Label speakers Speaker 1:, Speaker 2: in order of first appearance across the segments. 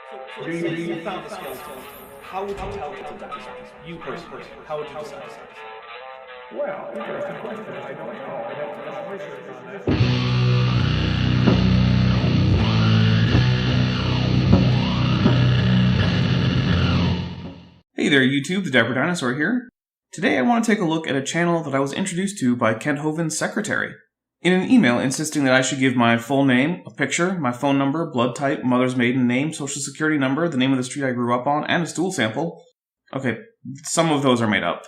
Speaker 1: So say you found a skeleton. How would you tell it's a dinosaur? You personally, how would you decide?
Speaker 2: Well, interesting question. I don't know. I'd have to do some research on that.
Speaker 3: Hey there YouTube, the Dapper Dinosaur here. Today I want to take a look at a channel that I was introduced to by Kent Hovind's secretary. In an email insisting that I should give my full name, a picture, my phone number, blood type, mother's maiden name, social security number, the name of the street I grew up on, and a stool sample. Okay, some of those are made up.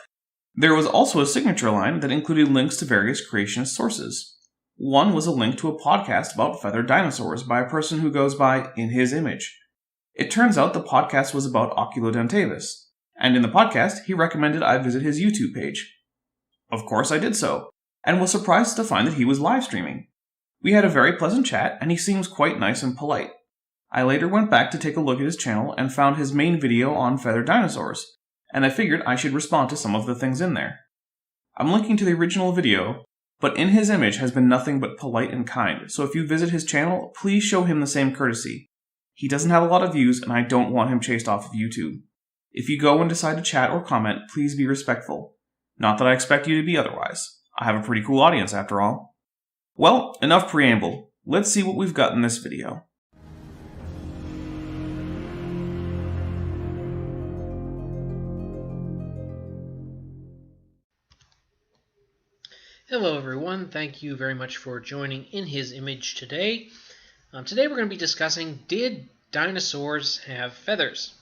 Speaker 3: There was also a signature line that included links to various creationist sources. One was a link to a podcast about feathered dinosaurs by a person who goes by In His Image. It turns out the podcast was about Oculodentavis, and in the podcast he recommended I visit his YouTube page. Of course I did so, and was surprised to find that he was live streaming. We had a very pleasant chat, and he seems quite nice and polite. I later went back to take a look at his channel and found his main video on feathered dinosaurs, and I figured I should respond to some of the things in there. I'm linking to the original video, but In His Image has been nothing but polite and kind, so if you visit his channel, please show him the same courtesy. He doesn't have a lot of views, and I don't want him chased off of YouTube. If you go and decide to chat or comment, please be respectful. Not that I expect you to be otherwise. I have a pretty cool audience after all. Well, enough preamble. Let's see what we've got in this video.
Speaker 4: Hello everyone, thank you very much for joining In His Image today. Today we're going to be discussing, did dinosaurs have feathers?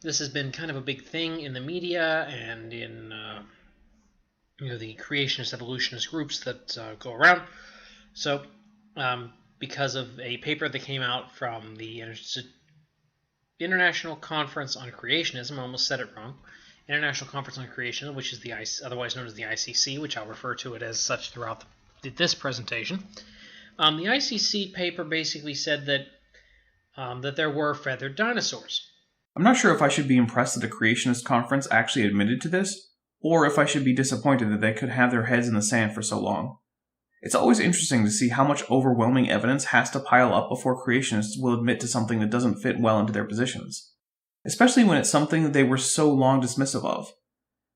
Speaker 4: This has been kind of a big thing in the media and in the creationist evolutionist groups that go around. So because of a paper that came out from the International Conference on Creationism, I almost said it wrong, International Conference on Creationism, which is otherwise known as the ICC, which I'll refer to it as such throughout this presentation. The ICC paper basically said that there were feathered dinosaurs.
Speaker 3: I'm not sure if I should be impressed that the Creationist Conference actually admitted to this, or if I should be disappointed that they could have their heads in the sand for so long. It's always interesting to see how much overwhelming evidence has to pile up before creationists will admit to something that doesn't fit well into their positions. Especially when it's something that they were so long dismissive of.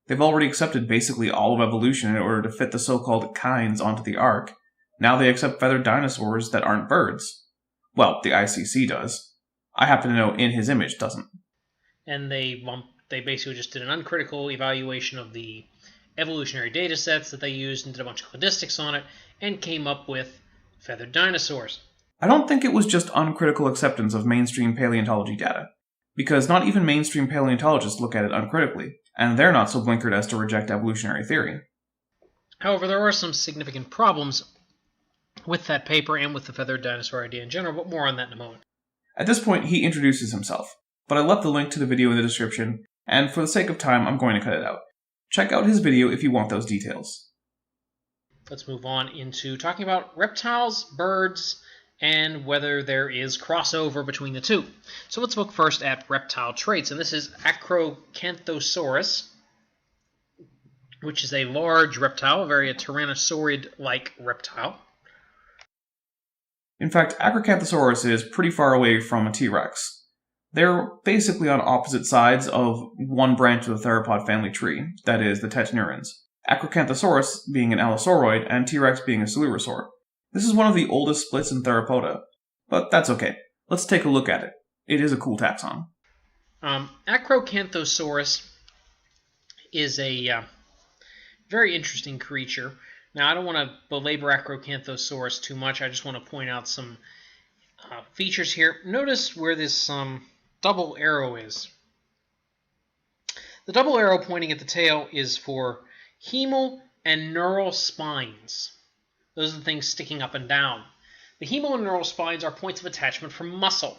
Speaker 3: They've already accepted basically all of evolution in order to fit the so-called kinds onto the ark. Now they accept feathered dinosaurs that aren't birds. Well, the ICC does. I happen to know In His Image doesn't.
Speaker 4: And they basically just did an uncritical evaluation of the evolutionary data sets that they used and did a bunch of cladistics on it and came up with feathered dinosaurs.
Speaker 3: I don't think it was just uncritical acceptance of mainstream paleontology data, because not even mainstream paleontologists look at it uncritically, and they're not so blinkered as to reject evolutionary theory.
Speaker 4: However, there are some significant problems with that paper and with the feathered dinosaur idea in general, but more on that in a moment.
Speaker 3: At this point, he introduces himself, but I left the link to the video in the description, and for the sake of time, I'm going to cut it out. Check out his video if you want those details.
Speaker 4: Let's move on into talking about reptiles, birds, and whether there is crossover between the two. So let's look first at reptile traits, and this is Acrocanthosaurus, which is a large reptile, a tyrannosaurid-like reptile.
Speaker 3: In fact, Acrocanthosaurus is pretty far away from a T-Rex. They're basically on opposite sides of one branch of the theropod family tree, that is, the Tetanurans. Acrocanthosaurus being an Allosauroid and T-Rex being a Coelurosaur. This is one of the oldest splits in Theropoda, but that's okay. Let's take a look at it. It is a cool taxon.
Speaker 4: Acrocanthosaurus is a very interesting creature. Now, I don't want to belabor Acrocanthosaurus too much. I just want to point out some features here. Notice where this double arrow is. The double arrow pointing at the tail is for hemal and neural spines. Those are the things sticking up and down. The hemal and neural spines are points of attachment for muscle.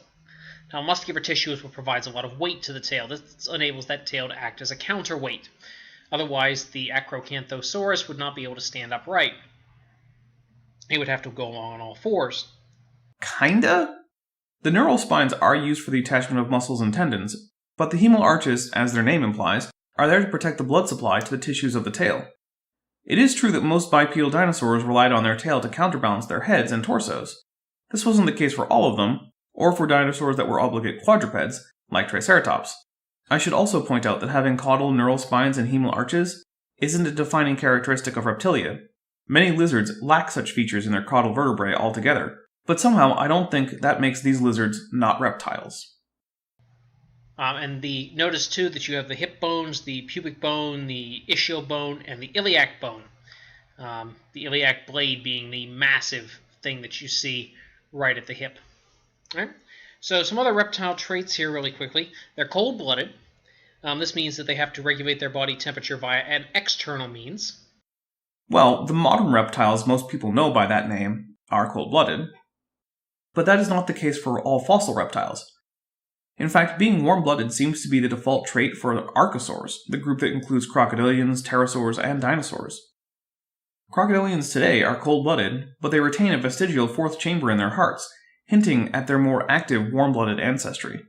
Speaker 4: Now, muscular tissue is what provides a lot of weight to the tail. This enables that tail to act as a counterweight. Otherwise, the Acrocanthosaurus would not be able to stand upright. It would have to go along on all fours.
Speaker 3: Kinda? The neural spines are used for the attachment of muscles and tendons, but the hemal arches, as their name implies, are there to protect the blood supply to the tissues of the tail. It is true that most bipedal dinosaurs relied on their tail to counterbalance their heads and torsos. This wasn't the case for all of them, or for dinosaurs that were obligate quadrupeds, like Triceratops. I should also point out that having caudal neural spines and hemal arches isn't a defining characteristic of reptilia. Many lizards lack such features in their caudal vertebrae altogether, but somehow I don't think that makes these lizards not reptiles.
Speaker 4: And notice too that you have the hip bones, the pubic bone, the ischial bone, and the iliac bone. The iliac blade being the massive thing that you see right at the hip. All right? So some other reptile traits here really quickly. They're cold-blooded. This means that they have to regulate their body temperature via an external means.
Speaker 3: Well, the modern reptiles most people know by that name are cold-blooded. But that is not the case for all fossil reptiles. In fact, being warm-blooded seems to be the default trait for archosaurs, the group that includes crocodilians, pterosaurs, and dinosaurs. Crocodilians today are cold-blooded, but they retain a vestigial fourth chamber in their hearts, hinting at their more active warm-blooded ancestry.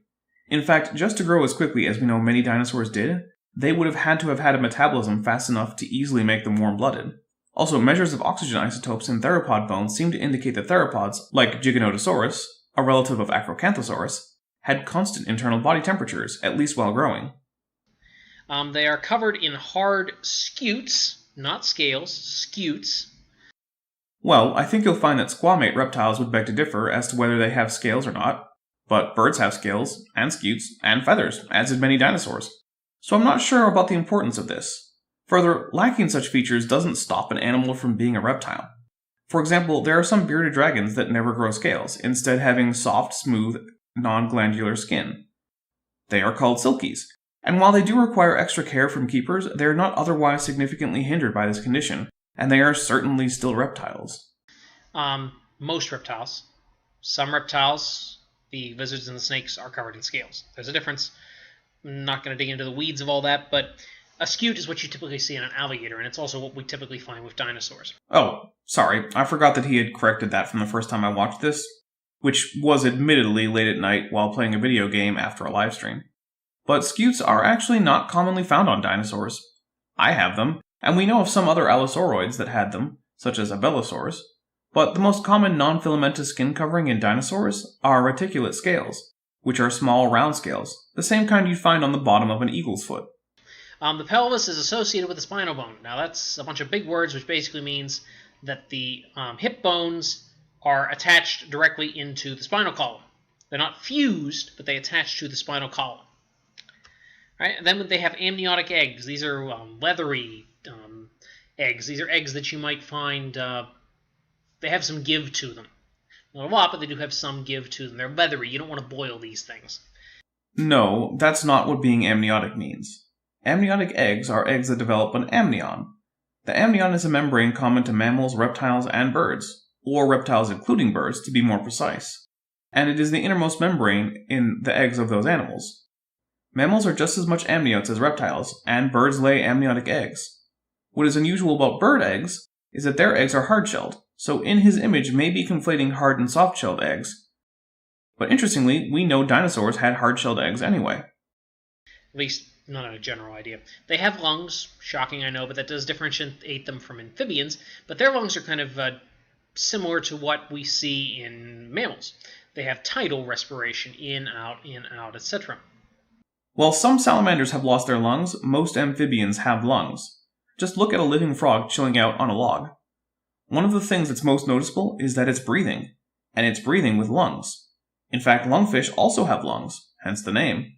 Speaker 3: In fact, just to grow as quickly as we know many dinosaurs did, they would have had to have had a metabolism fast enough to easily make them warm-blooded. Also, measures of oxygen isotopes in theropod bones seem to indicate that theropods, like Giganotosaurus, a relative of Acrocanthosaurus, had constant internal body temperatures, at least while growing.
Speaker 4: They are covered in hard scutes, not scales, scutes.
Speaker 3: Well, I think you'll find that squamate reptiles would beg to differ as to whether they have scales or not, but birds have scales, and scutes, and feathers, as did many dinosaurs. So I'm not sure about the importance of this. Further, lacking such features doesn't stop an animal from being a reptile. For example, there are some bearded dragons that never grow scales, instead having soft, smooth, non-glandular skin. They are called silkies, and while they do require extra care from keepers, they are not otherwise significantly hindered by this condition, and they are certainly still reptiles.
Speaker 4: Most reptiles. Some reptiles, the lizards and the snakes, are covered in scales. There's a difference. I'm not going to dig into the weeds of all that, but a scute is what you typically see in an alligator, and it's also what we typically find with dinosaurs.
Speaker 3: Oh, sorry, I forgot that he had corrected that from the first time I watched this, which was admittedly late at night while playing a video game after a livestream. But scutes are actually not commonly found on dinosaurs. I have them, and we know of some other allosauroids that had them, such as abelisaurs, but the most common non-filamentous skin covering in dinosaurs are reticulate scales, which are small round scales, the same kind you'd find on the bottom of an eagle's foot.
Speaker 4: The pelvis is associated with the spinal bone. Now that's a bunch of big words, which basically means that the hip bones are attached directly into the spinal column. They're not fused, but they attach to the spinal column. Right? And then they have amniotic eggs. These are leathery eggs. These are eggs that you might find, they have some give to them. Not a lot, but they do have some give to them. They're leathery. You don't want to boil these things.
Speaker 3: No, that's not what being amniotic means. Amniotic eggs are eggs that develop an amnion. The amnion is a membrane common to mammals, reptiles, and birds, or reptiles including birds to be more precise, and it is the innermost membrane in the eggs of those animals. Mammals are just as much amniotes as reptiles, and birds lay amniotic eggs. What is unusual about bird eggs is that their eggs are hard-shelled, so in his image may be conflating hard and soft-shelled eggs. But interestingly, we know dinosaurs had hard-shelled eggs anyway.
Speaker 4: At least, not a general idea. They have lungs, shocking I know, but that does differentiate them from amphibians, but their lungs are kind of similar to what we see in mammals. They have tidal respiration, in, out, etc.
Speaker 3: While some salamanders have lost their lungs, most amphibians have lungs. Just look at a living frog chilling out on a log. One of the things that's most noticeable is that it's breathing, and it's breathing with lungs. In fact, lungfish also have lungs, hence the name.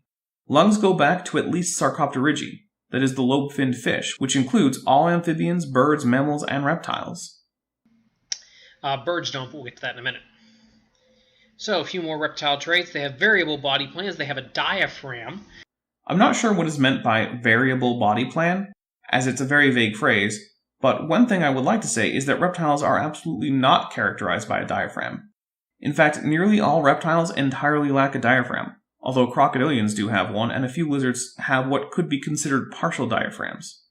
Speaker 3: Lungs go back to at least Sarcopterygi, that is the lobe-finned fish, which includes all amphibians, birds, mammals, and reptiles.
Speaker 4: Birds don't, but we'll get to that in a minute. So, a few more reptile traits. They have variable body plans. They have a diaphragm.
Speaker 3: I'm not sure what is meant by variable body plan, as it's a very vague phrase, but one thing I would like to say is that reptiles are absolutely not characterized by a diaphragm. In fact, nearly all reptiles entirely lack a diaphragm, although crocodilians do have one, and a few lizards have what could be considered partial diaphragms.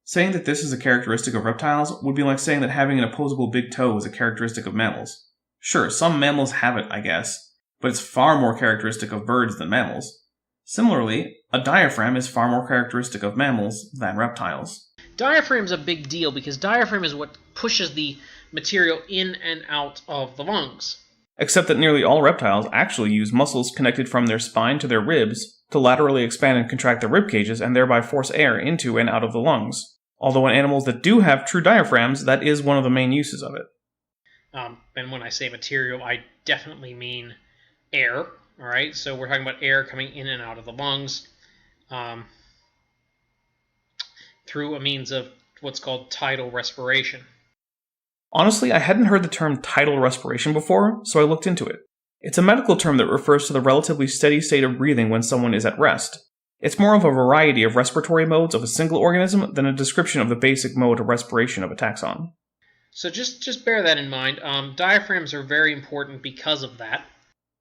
Speaker 3: Saying that this is a characteristic of reptiles would be like saying that having an opposable big toe is a characteristic of mammals. Sure, some mammals have it, I guess, but it's far more characteristic of birds than mammals. Similarly, a diaphragm is far more characteristic of mammals than reptiles.
Speaker 4: Diaphragm's a big deal because diaphragm is what pushes the material in and out of the lungs.
Speaker 3: except that nearly all reptiles actually use muscles connected from their spine to their ribs to laterally expand and contract their rib cages and thereby force air into and out of the lungs. Although in animals that do have true diaphragms, that is one of the main uses of it.
Speaker 4: And when I say material, I definitely mean air. All right, so we're talking about air coming in and out of the lungs through a means of what's called tidal respiration.
Speaker 3: Honestly, I hadn't heard the term tidal respiration before, so I looked into it. It's a medical term that refers to the relatively steady state of breathing when someone is at rest. It's more of a variety of respiratory modes of a single organism than a description of the basic mode of respiration of a taxon.
Speaker 4: So just bear that in mind. Diaphragms are very important because of that.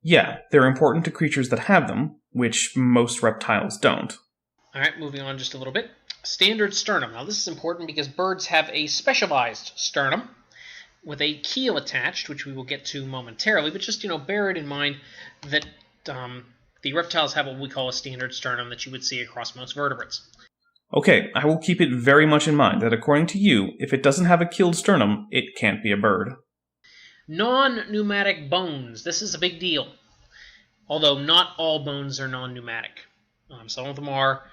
Speaker 3: Yeah, they're important to creatures that have them, which most reptiles don't.
Speaker 4: Alright, moving on just a little bit. Standard sternum. Now this is important because birds have a specialized sternum with a keel attached, which we will get to momentarily, but just, bear it in mind that the reptiles have what we call a standard sternum that you would see across most vertebrates.
Speaker 3: Okay, I will keep it very much in mind that according to you, if it doesn't have a keeled sternum, it can't be a bird.
Speaker 4: Non-pneumatic bones. This is a big deal. Although not all bones are non-pneumatic. Some of them are,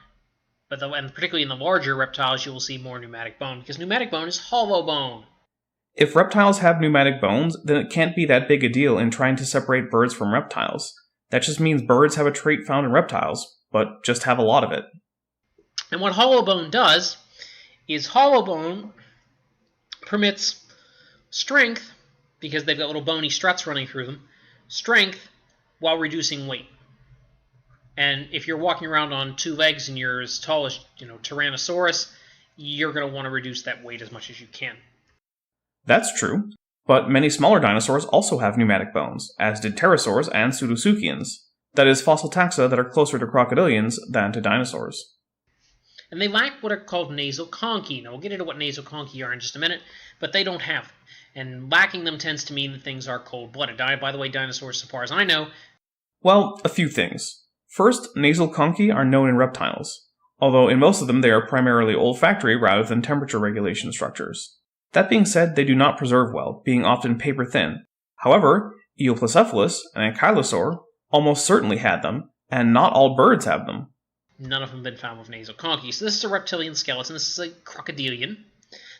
Speaker 4: and particularly in the larger reptiles, you will see more pneumatic bone, because pneumatic bone is hollow bone.
Speaker 3: If reptiles have pneumatic bones, then it can't be that big a deal in trying to separate birds from reptiles. That just means birds have a trait found in reptiles, but just have a lot of it.
Speaker 4: And what hollow bone does is hollow bone permits strength, because they've got little bony struts running through them, strength while reducing weight. And if you're walking around on two legs and you're as tall as, Tyrannosaurus, you're going to want to reduce that weight as much as you can.
Speaker 3: That's true, but many smaller dinosaurs also have pneumatic bones, as did pterosaurs and pseudosuchians. That is, fossil taxa that are closer to crocodilians than to dinosaurs.
Speaker 4: And they lack what are called nasal conchae. Now, we'll get into what nasal conchae are in just a minute, but they don't have them. And lacking them tends to mean that things are cold-blooded. By the way, dinosaurs, so far as I know...
Speaker 3: Well, a few things. First, nasal conchae are known in reptiles, although in most of them they are primarily olfactory rather than temperature regulation structures. That being said, they do not preserve well, being often paper-thin. However, Eoplocephalus, an ankylosaur, almost certainly had them, and not all birds have them.
Speaker 4: None of them have been found with nasal conchae. So this is a reptilian skeleton. This is a crocodilian.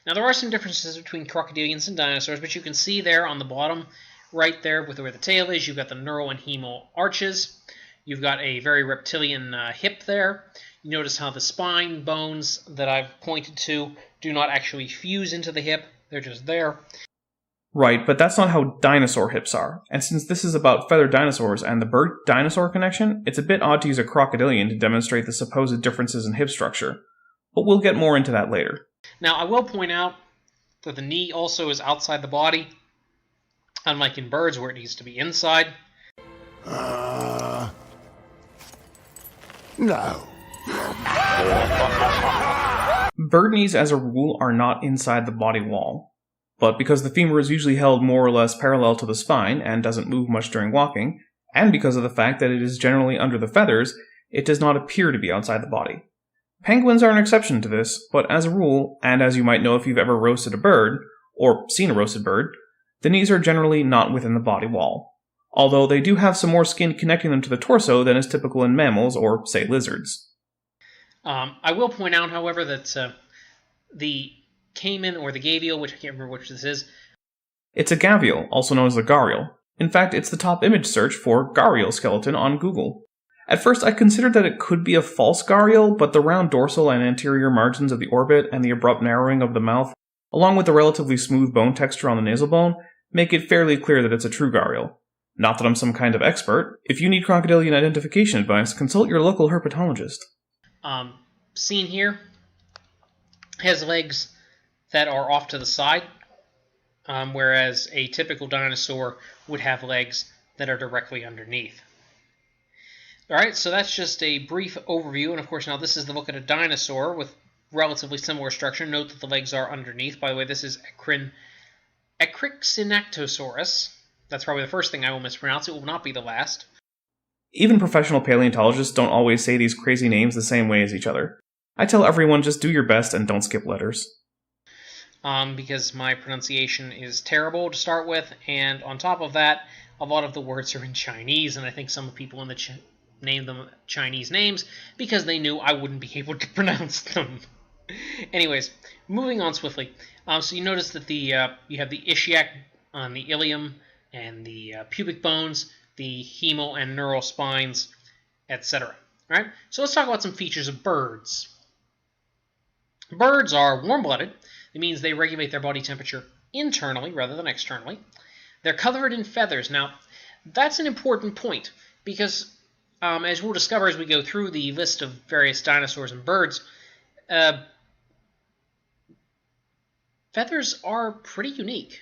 Speaker 4: Now, there are some differences between crocodilians and dinosaurs, but you can see there on the bottom, right there with where the tail is, you've got the neural and hemal arches. You've got a very reptilian hip there. You notice how the spine bones that I've pointed to do not actually fuse into the hip. They're just there.
Speaker 3: Right, but that's not how dinosaur hips are. And since this is about feathered dinosaurs and the bird-dinosaur connection, it's a bit odd to use a crocodilian to demonstrate the supposed differences in hip structure. But we'll get more into that later.
Speaker 4: Now, I will point out that the knee also is outside the body, unlike in birds where it needs to be inside.
Speaker 5: No.
Speaker 3: Bird knees, as a rule, are not inside the body wall. But because the femur is usually held more or less parallel to the spine and doesn't move much during walking, and because of the fact that it is generally under the feathers, it does not appear to be outside the body. Penguins are an exception to this, but as a rule, and as you might know if you've ever roasted a bird, or seen a roasted bird, the knees are generally not within the body wall. Although they do have some more skin connecting them to the torso than is typical in mammals or, say, lizards.
Speaker 4: I will point out, however, that the caiman or the gavial, which I can't remember which this is.
Speaker 3: It's a gavial, also known as a gharial. In fact, it's the top image search for gharial skeleton on Google. At first, I considered that it could be a false gharial, but the round dorsal and anterior margins of the orbit and the abrupt narrowing of the mouth, along with the relatively smooth bone texture on the nasal bone, make it fairly clear that it's a true gharial. Not that I'm some kind of expert. If you need crocodilian identification advice, consult your local herpetologist.
Speaker 4: Seen here has legs that are off to the side, whereas a typical dinosaur would have legs that are directly underneath. Alright, so that's just a brief overview, and of course now this is the look at a dinosaur with relatively similar structure. Note that the legs are underneath. By the way, this is Ecrixinactosaurus. That's probably the first thing I will mispronounce. It will not be the last.
Speaker 3: Even professional paleontologists don't always say these crazy names the same way as each other. I tell everyone just do your best and don't skip letters.
Speaker 4: Because my pronunciation is terrible to start with, and on top of that, a lot of the words are in Chinese, and I think some people in the named them Chinese names because they knew I wouldn't be able to pronounce them. Anyways, moving on swiftly. So you notice that you have the ischiac on the ilium and the pubic bones, the hemal and neural spines, etc. Right? So let's talk about some features of birds. Birds are warm-blooded. It means they regulate their body temperature internally rather than externally. They're covered in feathers. Now, that's an important point because, as we'll discover as we go through the list of various dinosaurs and birds, feathers are pretty unique.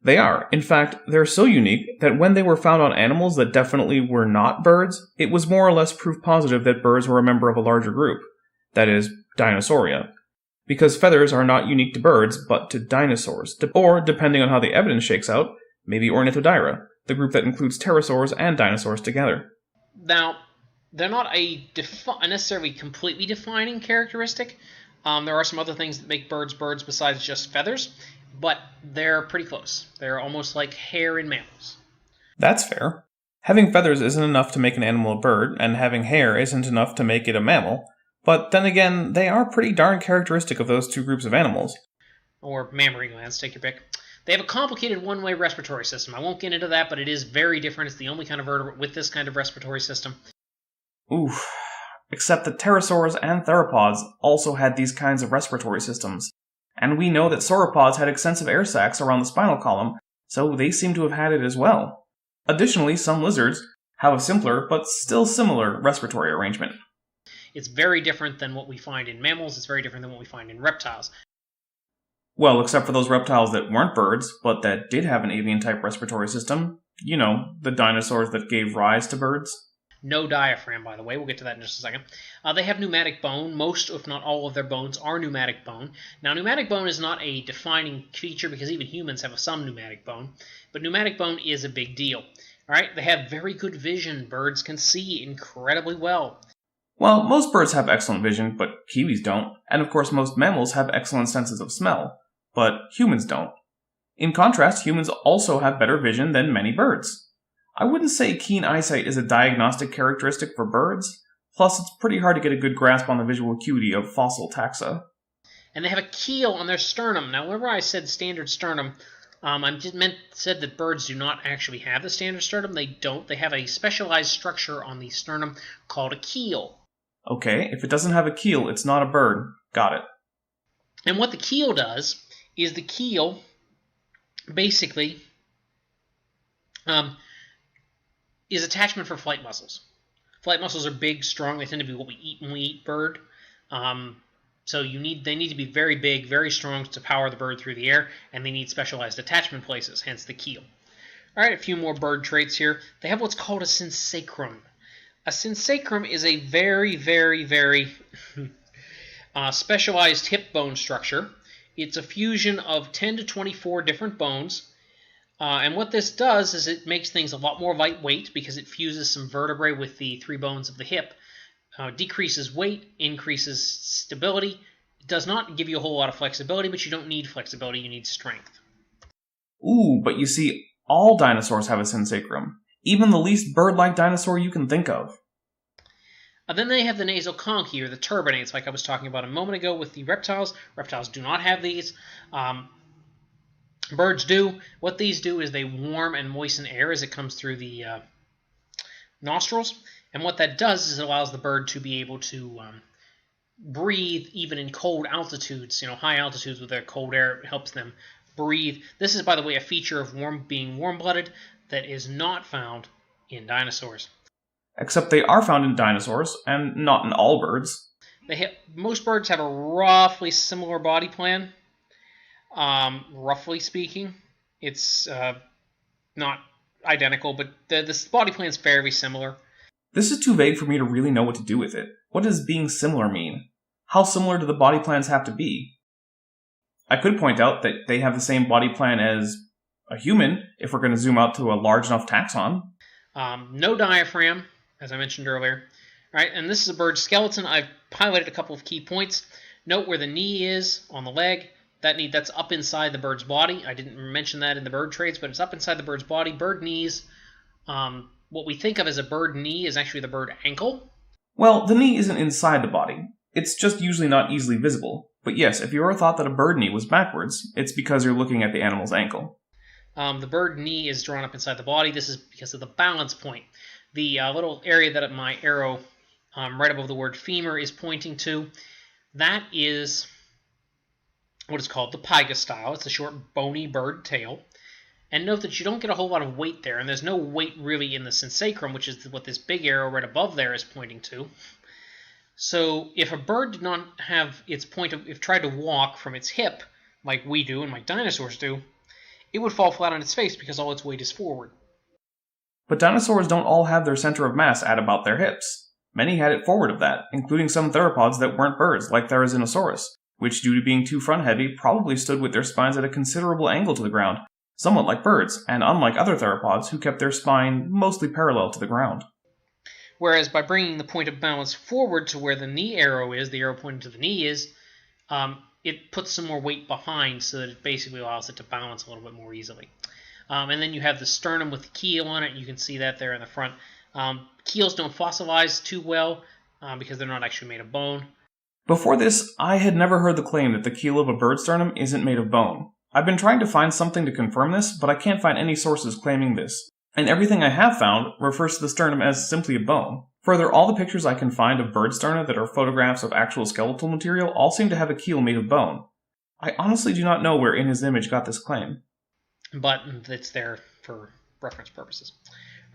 Speaker 3: They are. In fact, they're so unique that when they were found on animals that definitely were not birds, it was more or less proof positive that birds were a member of a larger group, that is, Dinosauria. Because feathers are not unique to birds, but to dinosaurs, or, depending on how the evidence shakes out, maybe Ornithodira, the group that includes pterosaurs and dinosaurs together.
Speaker 4: Now, they're not a necessarily completely defining characteristic. There are some other things that make birds birds besides just feathers, but they're pretty close. They're almost like hair in mammals.
Speaker 3: That's fair. Having feathers isn't enough to make an animal a bird, and having hair isn't enough to make it a mammal, but then again, they are pretty darn characteristic of those two groups of animals.
Speaker 4: Or mammary glands, take your pick. They have a complicated one-way respiratory system. I won't get into that, but it is very different. It's the only kind of vertebrate with this kind of respiratory system.
Speaker 3: Oof. Except that pterosaurs and theropods also had these kinds of respiratory systems. And we know that sauropods had extensive air sacs around the spinal column, so they seem to have had it as well. Additionally, some lizards have a simpler, but still similar, respiratory arrangement.
Speaker 4: It's very different than what we find in mammals. It's very different than what we find in reptiles.
Speaker 3: Well, except for those reptiles that weren't birds, but that did have an avian-type respiratory system. You know, the dinosaurs that gave rise to birds.
Speaker 4: No diaphragm, by the way. We'll get to that in just a second. They have pneumatic bone. Most, if not all, of their bones are pneumatic bone. Now, pneumatic bone is not a defining feature because even humans have some pneumatic bone, but pneumatic bone is a big deal. All right? They have very good vision. Birds can see incredibly well.
Speaker 3: Well, most birds have excellent vision, but kiwis don't. And of course, most mammals have excellent senses of smell, but humans don't. In contrast, humans also have better vision than many birds. I wouldn't say keen eyesight is a diagnostic characteristic for birds, plus it's pretty hard to get a good grasp on the visual acuity of fossil taxa.
Speaker 4: And they have a keel on their sternum. Now, whenever I said standard sternum, I just said that birds do not actually have the standard sternum. They don't. They have a specialized structure on the sternum called a keel.
Speaker 3: Okay, if it doesn't have a keel, it's not a bird. Got it.
Speaker 4: And what the keel does is the keel basically is attachment for flight muscles. Flight muscles are big, strong. They tend to be what we eat when we eat bird. So they need to be very big, very strong to power the bird through the air, and they need specialized attachment places, hence the keel. All right, a few more bird traits here. They have what's called a synsacrum. A synsacrum is a very, very, very specialized hip bone structure. It's a fusion of 10 to 24 different bones. And what this does is it makes things a lot more lightweight because it fuses some vertebrae with the 3 bones of the hip. Decreases weight, increases stability. It does not give you a whole lot of flexibility, but you don't need flexibility, you need strength.
Speaker 3: Ooh, but you see, all dinosaurs have a synsacrum. Even the least bird-like dinosaur you can think of.
Speaker 4: Then they have the nasal conchae, or the turbinates, like I was talking about a moment ago with the reptiles. Reptiles do not have these. Birds do. What these do is they warm and moisten air as it comes through the nostrils. And what that does is it allows the bird to be able to breathe even in cold altitudes. High altitudes with their cold air, it helps them breathe. This is, by the way, a feature of being warm-blooded that is not found in dinosaurs.
Speaker 3: Except they are found in dinosaurs, and not in all birds.
Speaker 4: Most birds have a roughly similar body plan. Roughly speaking, it's not identical, but the body plan is fairly similar.
Speaker 3: This is too vague for me to really know what to do with it. What does being similar mean? How similar do the body plans have to be? I could point out that they have the same body plan as a human, if we're going to zoom out to a large enough taxon.
Speaker 4: No diaphragm, as I mentioned earlier. Right, and this is a bird skeleton. I've highlighted a couple of key points. Note where the knee is on the leg. That's up inside the bird's body. I didn't mention that in the bird traits, but it's up inside the bird's body. Bird knees, what we think of as a bird knee is actually the bird ankle.
Speaker 3: Well, the knee isn't inside the body. It's just usually not easily visible. But yes, if you ever thought that a bird knee was backwards, it's because you're looking at the animal's ankle.
Speaker 4: The bird knee is drawn up inside the body. This is because of the balance point. The little area that my arrow right above the word femur is pointing to, that is what is called the pygostyle. It's a short, bony bird tail. And note that you don't get a whole lot of weight there, and there's no weight really in the synsacrum, which is what this big arrow right above there is pointing to. So if a bird did not have its point of, if it tried to walk from its hip, like we do and like dinosaurs do, it would fall flat on its face because all its weight is forward.
Speaker 3: But dinosaurs don't all have their center of mass at about their hips. Many had it forward of that, including some theropods that weren't birds, like Therizinosaurus, which, due to being too front-heavy, probably stood with their spines at a considerable angle to the ground, somewhat like birds, and unlike other theropods who kept their spine mostly parallel to the ground.
Speaker 4: Whereas by bringing the point of balance forward to where the knee arrow is, the arrow pointing to the knee is, it puts some more weight behind so that it basically allows it to balance a little bit more easily. And then you have the sternum with the keel on it. You can see that there in the front. Keels don't fossilize too well because they're not actually made of bone.
Speaker 3: Before this, I had never heard the claim that the keel of a bird sternum isn't made of bone. I've been trying to find something to confirm this, but I can't find any sources claiming this. And everything I have found refers to the sternum as simply a bone. Further, all the pictures I can find of bird sterna that are photographs of actual skeletal material all seem to have a keel made of bone. I honestly do not know where In His Image got this claim.
Speaker 4: But it's there for reference purposes.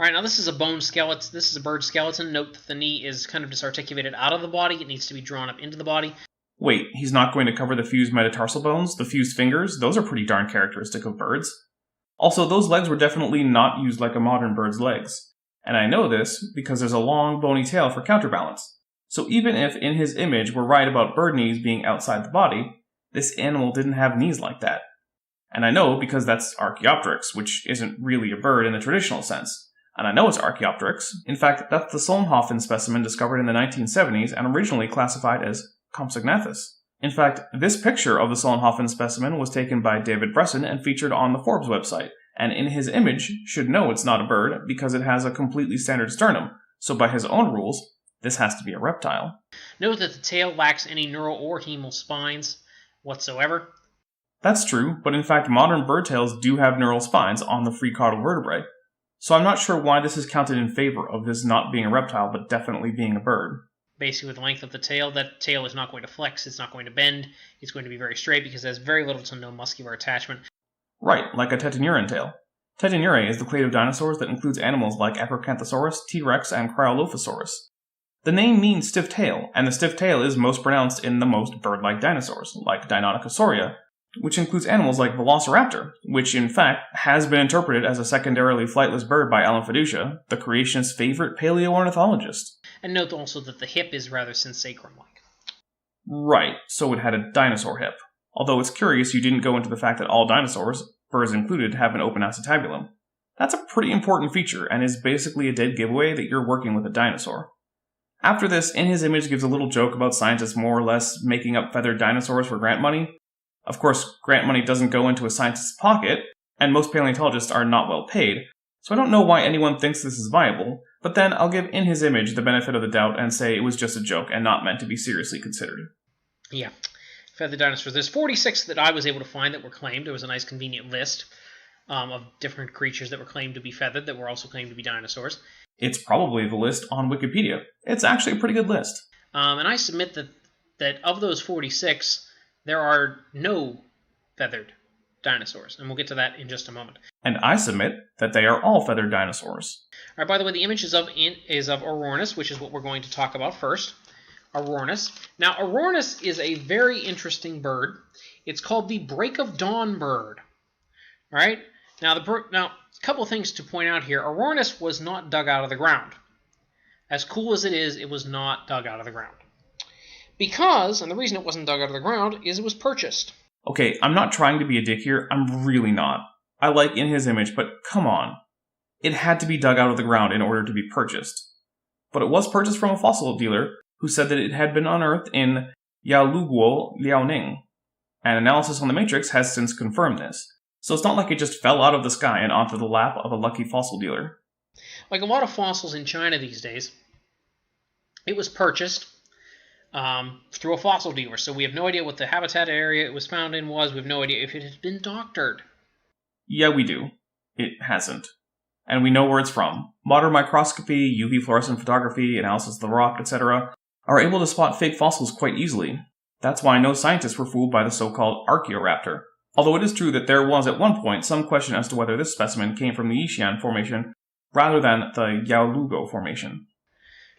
Speaker 4: Alright, now this is a bone skeleton. This is a bird skeleton. Note that the knee is kind of disarticulated out of the body. It needs to be drawn up into the body.
Speaker 3: Wait, he's not going to cover the fused metatarsal bones? The fused fingers? Those are pretty darn characteristic of birds. Also, those legs were definitely not used like a modern bird's legs. And I know this because there's a long, bony tail for counterbalance. So even if In His Image we're right about bird knees being outside the body, this animal didn't have knees like that. And I know because that's Archaeopteryx, which isn't really a bird in the traditional sense. And I know it's Archaeopteryx. In fact, that's the Solnhofen specimen discovered in the 1970s and originally classified as Compsognathus. In fact, this picture of the Solnhofen specimen was taken by David Bresson and featured on the Forbes website, and In His Image should know it's not a bird because it has a completely standard sternum, so by his own rules, this has to be a reptile.
Speaker 4: Note that the tail lacks any neural or hemal spines whatsoever.
Speaker 3: That's true, but in fact modern bird tails do have neural spines on the free caudal vertebrae, so I'm not sure why this is counted in favor of this not being a reptile but definitely being a bird.
Speaker 4: Basically, with the length of the tail, that tail is not going to flex, it's not going to bend, it's going to be very straight because it has very little to no muscular attachment.
Speaker 3: Right, like a tetanurine tail. Tetanurae is the clade of dinosaurs that includes animals like Acrocanthosaurus, T-Rex, and Cryolophosaurus. The name means stiff tail, and the stiff tail is most pronounced in the most bird-like dinosaurs, like Deinonychosauria, which includes animals like Velociraptor, which in fact has been interpreted as a secondarily flightless bird by Alan Fiducia, the creationist's favorite paleoornithologist.
Speaker 4: And note also that the hip is rather synsacrum-like.
Speaker 3: Right, so it had a dinosaur hip. Although it's curious you didn't go into the fact that all dinosaurs, birds included, have an open acetabulum. That's a pretty important feature, and is basically a dead giveaway that you're working with a dinosaur. After this, In His Image gives a little joke about scientists more or less making up feathered dinosaurs for grant money. Of course, grant money doesn't go into a scientist's pocket, and most paleontologists are not well paid, so I don't know why anyone thinks this is viable, but then I'll give In His Image the benefit of the doubt and say it was just a joke and not meant to be seriously considered.
Speaker 4: Yeah. Feathered dinosaurs. There's 46 that I was able to find that were claimed. There was a nice convenient list of different creatures that were claimed to be feathered that were also claimed to be dinosaurs.
Speaker 3: It's probably the list on Wikipedia. It's actually a pretty good list.
Speaker 4: And I submit that of those 46, there are no feathered dinosaurs. And we'll get to that in just a moment.
Speaker 3: And I submit that they are all feathered dinosaurs.
Speaker 4: All right, by the way, the image is of Orornis, which is what we're going to talk about first. Orornis. Now, Orornis is a very interesting bird. It's called the Break of Dawn bird. All right? Now, a couple of things to point out here. Orornis was not dug out of the ground. As cool as it is, it was not dug out of the ground. Because, and the reason it wasn't dug out of the ground, is it was purchased.
Speaker 3: Okay, I'm not trying to be a dick here. I'm really not. I like In His Image, but come on. It had to be dug out of the ground in order to be purchased. But it was purchased from a fossil dealer who said that it had been unearthed in Yaoluguo, Liaoning. and analysis on the matrix has since confirmed this. So it's not like it just fell out of the sky and onto the lap of a lucky fossil dealer.
Speaker 4: Like a lot of fossils in China these days, it was purchased through a fossil dealer, so we have no idea what the habitat area it was found in was. We have no idea if it has been doctored.
Speaker 3: Yeah, we do. It hasn't. And we know where it's from. Modern microscopy, UV fluorescent photography, analysis of the rock, etc. are able to spot fake fossils quite easily. That's why no scientists were fooled by the so-called Archaeoraptor. Although it is true that there was at one point some question as to whether this specimen came from the Yixian Formation rather than the Yaolugo Formation.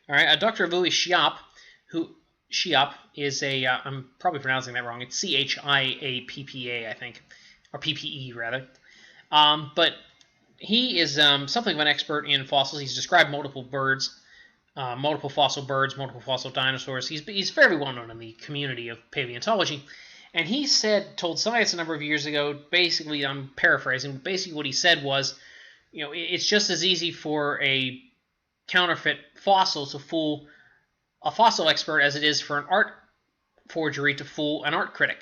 Speaker 4: Alright, Dr. Louis Chiap, Chiap is I'm probably pronouncing that wrong, it's Chiappa, I think, or PPE rather. But he is something of an expert in fossils. He's described multiple birds, multiple fossil birds, multiple fossil dinosaurs. He's fairly well known in the community of paleontology. And he told Science a number of years ago, basically, I'm paraphrasing, but basically what he said was, it's just as easy for a counterfeit fossil to fool a fossil expert as it is for an art forgery to fool an art critic.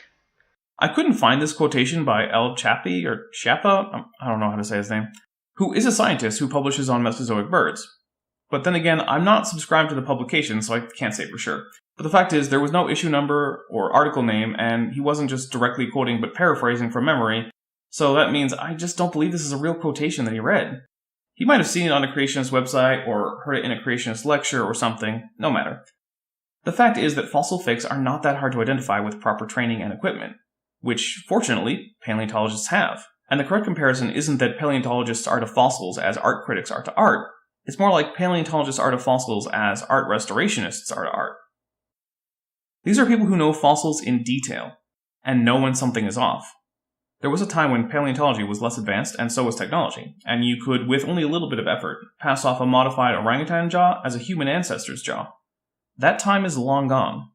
Speaker 3: I couldn't find this quotation by El Chapi, or Chapa, I don't know how to say his name, who is a scientist who publishes on Mesozoic birds. But then again, I'm not subscribed to the publication, so I can't say for sure. But the fact is, there was no issue number or article name, and he wasn't just directly quoting but paraphrasing from memory, so that means I just don't believe this is a real quotation that he read. He might have seen it on a creationist website, or heard it in a creationist lecture or something, no matter. The fact is that fossil fakes are not that hard to identify with proper training and equipment, which, fortunately, paleontologists have. And the correct comparison isn't that paleontologists are to fossils as art critics are to art. It's more like paleontologists are to fossils as art restorationists are to art. These are people who know fossils in detail, and know when something is off. There was a time when paleontology was less advanced, and so was technology, and you could, with only a little bit of effort, pass off a modified orangutan jaw as a human ancestor's jaw. That time is long gone.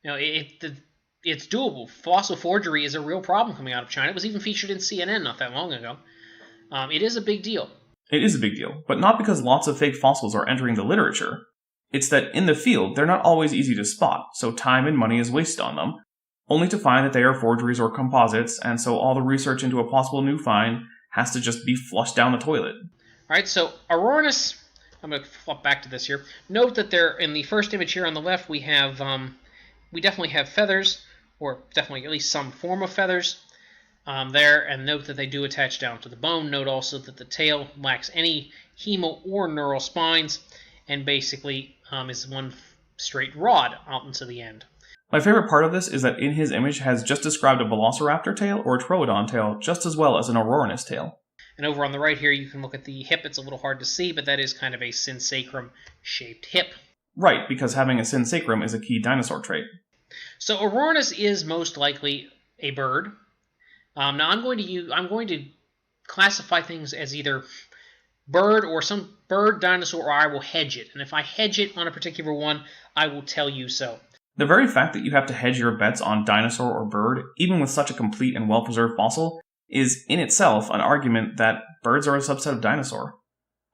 Speaker 4: It's doable. Fossil forgery is a real problem coming out of China. It was even featured in CNN not that long ago. It is a big deal.
Speaker 3: It is a big deal, but not because lots of fake fossils are entering the literature. It's that in the field, they're not always easy to spot, so time and money is wasted on them, only to find that they are forgeries or composites, and so all the research into a possible new find has to just be flushed down the toilet.
Speaker 4: Alright, so Aurorinus, I'm going to flip back to this here. Note that there, in the first image here on the left, we definitely have feathers, or definitely at least some form of feathers there, and note that they do attach down to the bone. Note also that the tail lacks any hemo or neural spines, and basically is one straight rod out into the end.
Speaker 3: My favorite part of this is that in his image has just described a Velociraptor tail or a Troodon tail just as well as an Aurorinus tail.
Speaker 4: And over on the right here you can look at the hip. It's a little hard to see, but that is kind of a synsacrum shaped hip.
Speaker 3: Right, because having a synsacrum is a key dinosaur trait.
Speaker 4: So Aurorinus is most likely a bird. Now I'm going to classify things as either bird or some bird, dinosaur, or I will hedge it. And if I hedge it on a particular one, I will tell you so.
Speaker 3: The very fact that you have to hedge your bets on dinosaur or bird, even with such a complete and well-preserved fossil, is in itself an argument that birds are a subset of dinosaur.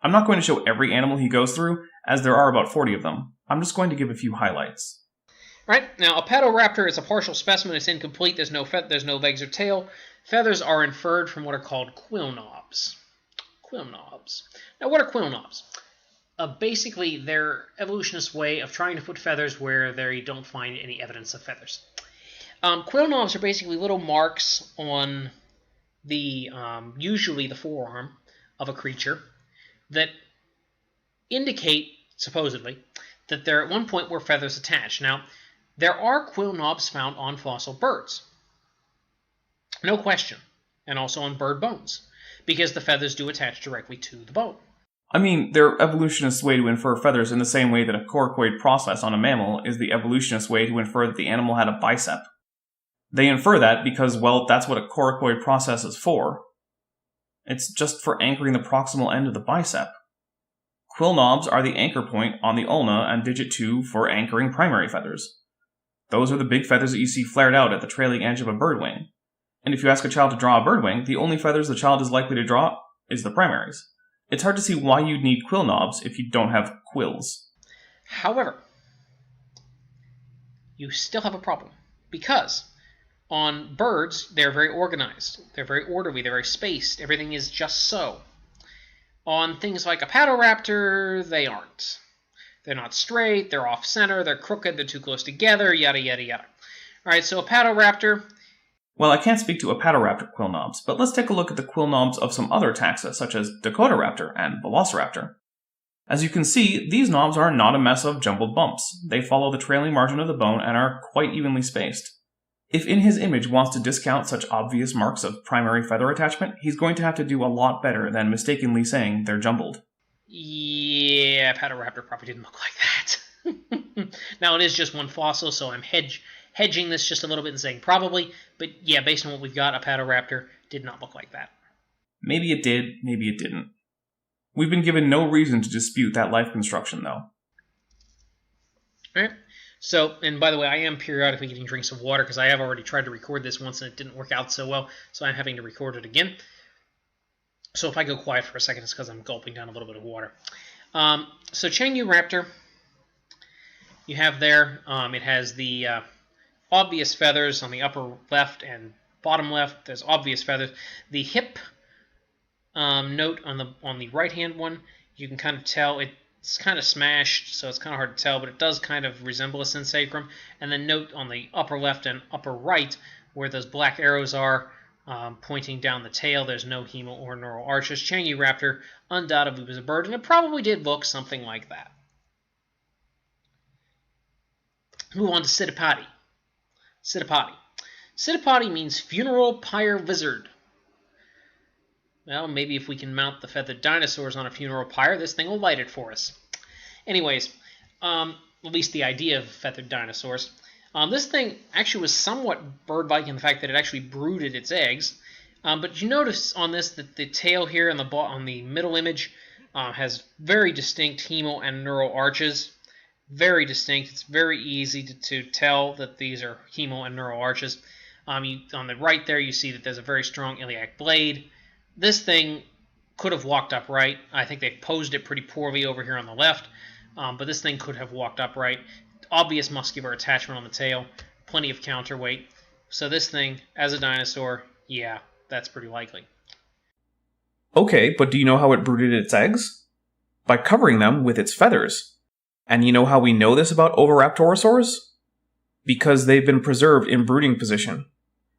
Speaker 3: I'm not going to show every animal he goes through, as there are about 40 of them. I'm just going to give a few highlights.
Speaker 4: Right, now a pedoraptor is a partial specimen. It's incomplete. There's no legs or tail. Feathers are inferred from what are called quill knobs. Quill knobs. Now, what are quill knobs? Basically, they're evolutionist way of trying to put feathers where they don't find any evidence of feathers. Quill knobs are basically little marks on the usually the forearm of a creature that indicate, supposedly, that there at one point were feathers attached. Now, there are quill knobs found on fossil birds. No question. And also on bird bones, because the feathers do attach directly to the bone.
Speaker 3: I mean, they're evolutionist way to infer feathers in the same way that a coracoid process on a mammal is the evolutionist way to infer that the animal had a bicep. They infer that because, well, that's what a coracoid process is for. It's just for anchoring the proximal end of the bicep. Quill knobs are the anchor point on the ulna and digit 2 for anchoring primary feathers. Those are the big feathers that you see flared out at the trailing edge of a bird wing. And if you ask a child to draw a bird wing, the only feathers the child is likely to draw is the primaries. It's hard to see why you'd need quill knobs if you don't have quills.
Speaker 4: However, you still have a problem, because On birds, they're very organized. They're very orderly. They're very spaced. Everything is just so. On things like a Raptor, they aren't. They're not straight. They're off-center. They're crooked. They're too close together. Yada, yada, yada. All right, so a Raptor.
Speaker 3: Well, I can't speak to a Raptor quill knobs, but let's take a look at the quill knobs of some other taxa, such as Raptor and Velociraptor. As you can see, these knobs are not a mess of jumbled bumps. They follow the trailing margin of the bone and are quite evenly spaced. If In His Image wants to discount such obvious marks of primary feather attachment, he's going to have to do a lot better than mistakenly saying they're jumbled.
Speaker 4: Yeah, Raptor probably didn't look like that. Now, it is just one fossil, so I'm hedging this just a little bit and saying probably, but yeah, based on what we've got, a Raptor did not look like that.
Speaker 3: Maybe it did, maybe it didn't. We've been given no reason to dispute that life construction, though.
Speaker 4: Alright, so, and by the way, I am periodically getting drinks of water because I have already tried to record this once and it didn't work out so well, so I'm having to record it again. So if I go quiet for a second, it's because I'm gulping down a little bit of water. So Changyu Raptor, you have there, it has the obvious feathers on the upper left and bottom left. There's obvious feathers. The hip note on the right-hand one, you can kind of tell it's kind of smashed, so it's kind of hard to tell, but it does kind of resemble a sensacrum. And then note on the upper left and upper right, where those black arrows are pointing down the tail, there's no hemo or neural arches. Changyu Raptor undoubtedly was a bird, and it probably did look something like that. Move on to Psittipati. Psittipati means funeral pyre lizard. Well, maybe if we can mount the feathered dinosaurs on a funeral pyre, this thing will light it for us. Anyways, at least the idea of feathered dinosaurs. This thing actually was somewhat bird-like in the fact that it actually brooded its eggs. But you notice on this that the tail here on the middle image has very distinct hemo and neural arches. Very distinct. It's very easy to tell that these are hemo and neural arches. On the right there, you see that there's a very strong iliac blade. This thing could have walked upright. I think they posed it pretty poorly over here on the left, but this thing could have walked upright. Obvious muscular attachment on the tail, plenty of counterweight. So this thing, as a dinosaur, yeah, that's pretty likely.
Speaker 3: Okay, but do you know how it brooded its eggs? By covering them with its feathers. And you know how we know this about Oviraptorosaurs? Because they've been preserved in brooding position.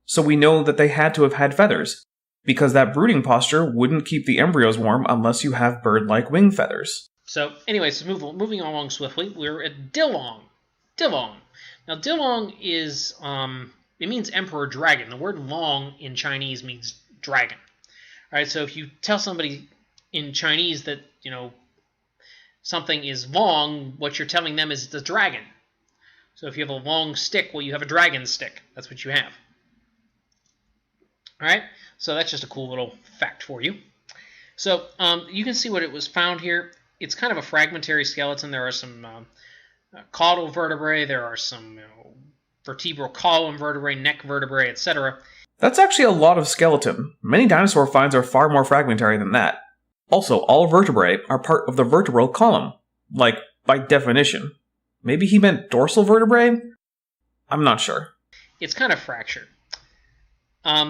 Speaker 3: So we know that they had to have had feathers, because that brooding posture wouldn't keep the embryos warm unless you have bird-like wing feathers.
Speaker 4: So, anyways, moving along swiftly, we're at Dilong. Dilong. Now, Dilong is, it means emperor dragon. The word long in Chinese means dragon. All right, so if you tell somebody in Chinese that, something is long, what you're telling them is it's a dragon. So if you have a long stick, well, you have a dragon stick. That's what you have. All right, so that's just a cool little fact for you. So you can see what it was found here. It's kind of a fragmentary skeleton. There are some caudal vertebrae. There are some vertebral column vertebrae, neck vertebrae, etc.
Speaker 3: That's actually a lot of skeleton. Many dinosaur finds are far more fragmentary than that. Also, all vertebrae are part of the vertebral column. Like, by definition. Maybe he meant dorsal vertebrae? I'm not sure.
Speaker 4: It's kind of fractured.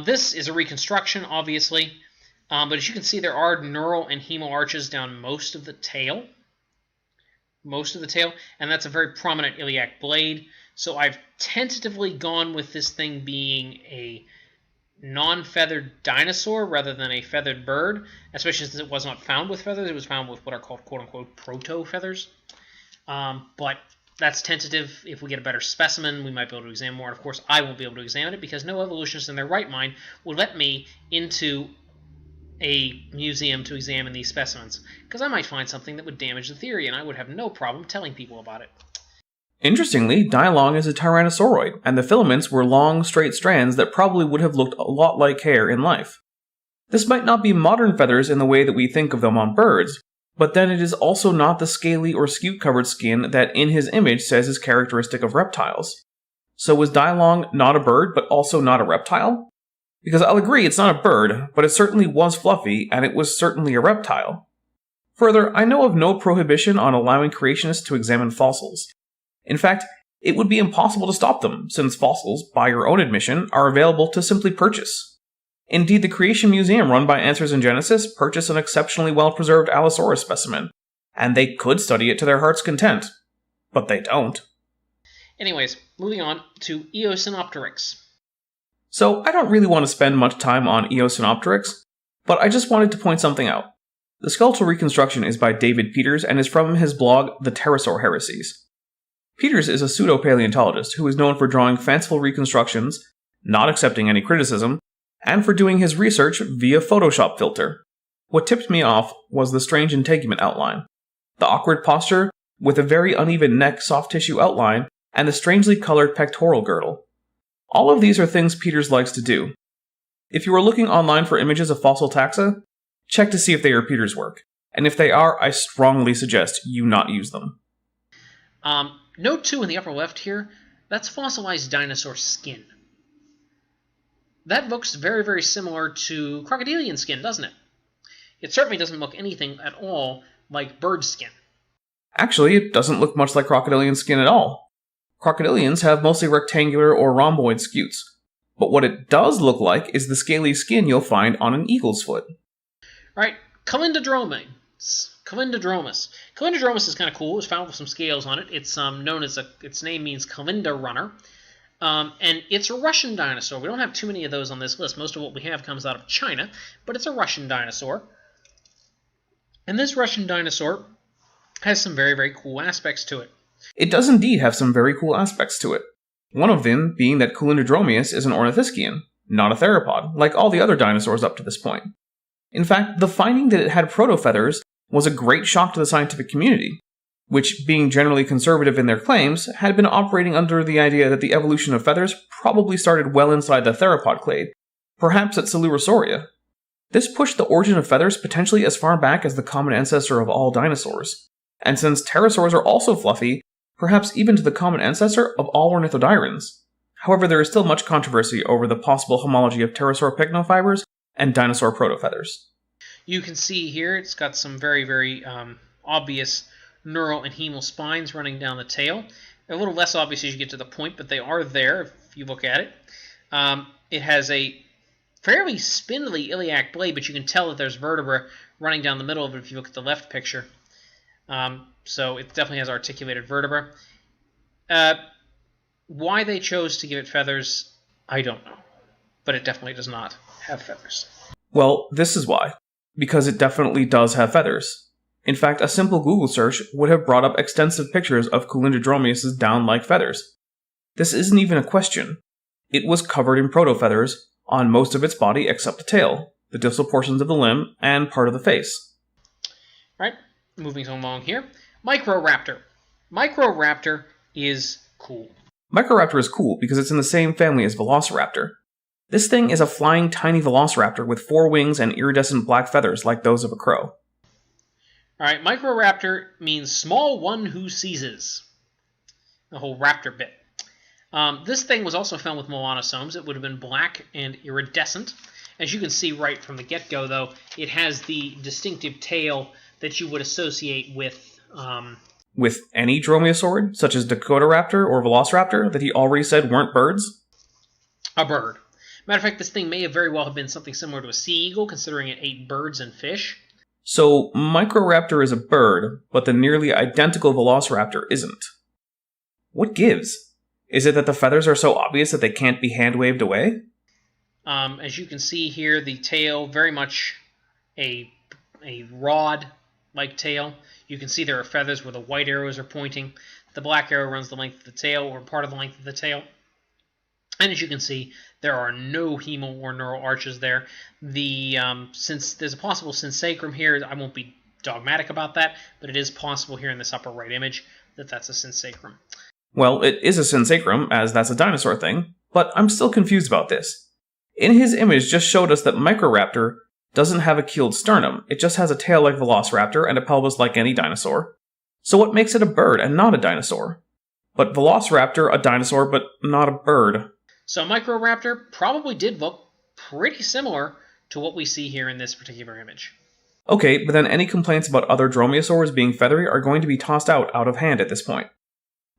Speaker 4: This is a reconstruction, obviously. But as you can see, there are neural and hemo arches down most of the tail. And that's a very prominent iliac blade. So I've tentatively gone with this thing being a non-feathered dinosaur rather than a feathered bird, especially since it was not found with feathers. It was found with what are called quote-unquote proto-feathers. But that's tentative. If we get a better specimen, we might be able to examine more. Of course, I won't be able to examine it because no evolutionist in their right mind will let me into a museum to examine these specimens, because I might find something that would damage the theory, and I would have no problem telling people about it.
Speaker 3: Interestingly, Dilong is a tyrannosauroid, and the filaments were long, straight strands that probably would have looked a lot like hair in life. This might not be modern feathers in the way that we think of them on birds, but then it is also not the scaly or scute-covered skin that In His Image says is characteristic of reptiles. So was Dilong not a bird, but also not a reptile? Because I'll agree it's not a bird, but it certainly was fluffy, and it was certainly a reptile. Further, I know of no prohibition on allowing creationists to examine fossils. In fact, It would be impossible to stop them, since fossils, by your own admission, are available to simply purchase. Indeed, the Creation Museum run by Answers in Genesis purchased an exceptionally well-preserved Allosaurus specimen, and they could study it to their heart's content. But they don't.
Speaker 4: Anyways, moving on to Eosinopteryx.
Speaker 3: So, I don't really want to spend much time on Eosinopteryx, but I just wanted to point something out. The skeletal reconstruction is by David Peters and is from his blog, The Pterosaur Heresies. Peters is a pseudo-paleontologist who is known for drawing fanciful reconstructions, not accepting any criticism, and for doing his research via Photoshop filter. What tipped me off was the strange integument outline, the awkward posture with a very uneven neck soft tissue outline, and the strangely colored pectoral girdle. All of these are things Peters likes to do. If you are looking online for images of fossil taxa, check to see if they are Peters' work, and if they are, I strongly suggest you not use them.
Speaker 4: Note 2 in the upper left here, that's fossilized dinosaur skin. That looks very, very similar to crocodilian skin, doesn't it? It certainly doesn't look anything at all like bird skin.
Speaker 3: Actually, it doesn't look much like crocodilian skin at all. Crocodilians have mostly rectangular or rhomboid scutes, but what it does look like is the scaly skin you'll find on an eagle's foot.
Speaker 4: Alright, Calindrodromus. Calindrodromus is kind of cool. It's found with some scales on it. It's known as its name means Calinda runner. And it's a Russian dinosaur. We don't have too many of those on this list. Most of what we have comes out of China, but it's a Russian dinosaur. And this Russian dinosaur has some very, very cool aspects to it.
Speaker 3: It does indeed have some very cool aspects to it. One of them being that Calindrodromus is an ornithischian, not a theropod, like all the other dinosaurs up to this point. In fact, the finding that it had protofeathers was a great shock to the scientific community, which, being generally conservative in their claims, had been operating under the idea that the evolution of feathers probably started well inside the theropod clade, perhaps at Coelurosauria. This pushed the origin of feathers potentially as far back as the common ancestor of all dinosaurs. And since pterosaurs are also fluffy, perhaps even to the common ancestor of all ornithodyrans. However, there is still much controversy over the possible homology of pterosaur pycnofibers and dinosaur protofeathers.
Speaker 4: You can see here it's got some very, very obvious neural and hemal spines running down the tail. They're a little less obvious as you get to the point, but they are there if you look at it. It has a fairly spindly iliac blade, but you can tell that there's vertebra running down the middle of it if you look at the left picture. So it definitely has articulated vertebra. Why they chose to give it feathers, I don't know. But it definitely does not have feathers.
Speaker 3: Well, this is why. Because it definitely does have feathers. In fact, a simple Google search would have brought up extensive pictures of Calindrodromus' down-like feathers. This isn't even a question. It was covered in protofeathers on most of its body except the tail, the distal portions of the limb, and part of the face.
Speaker 4: Right, moving along here. Microraptor. Microraptor is cool.
Speaker 3: Microraptor is cool because it's in the same family as Velociraptor. This thing is a flying tiny velociraptor with 4 wings and iridescent black feathers like those of a crow.
Speaker 4: Alright, Microraptor means small one who seizes. The whole raptor bit. This thing was also found with melanosomes. It would have been black and iridescent. As you can see right from the get-go, though, it has the distinctive tail that you would associate with...
Speaker 3: With any dromaeosaurid, such as Dakotaraptor or Velociraptor, that he already said weren't birds?
Speaker 4: A bird. Matter of fact, this thing may have very well have been something similar to a sea eagle, considering it ate birds and fish.
Speaker 3: So, Microraptor is a bird, but the nearly identical Velociraptor isn't. What gives? Is it that the feathers are so obvious that they can't be hand-waved away?
Speaker 4: As you can see here, the tail, very much a rod-like tail. You can see there are feathers where the white arrows are pointing. The black arrow runs the length of the tail, or part of the length of the tail. And as you can see, there are no hemal or neural arches there. Since there's a possible synsacrum here, I won't be dogmatic about that, but it is possible here in this upper right image that that's a synsacrum.
Speaker 3: Well, it is a synsacrum, as that's a dinosaur thing, but I'm still confused about this. In his image just showed us that Microraptor doesn't have a keeled sternum, it just has a tail like Velociraptor and a pelvis like any dinosaur. So what makes it a bird and not a dinosaur? But Velociraptor, a dinosaur, but not a bird.
Speaker 4: So Microraptor probably did look pretty similar to what we see here in this particular image.
Speaker 3: Okay, but then any complaints about other dromaeosaurs being feathery are going to be tossed out of hand at this point.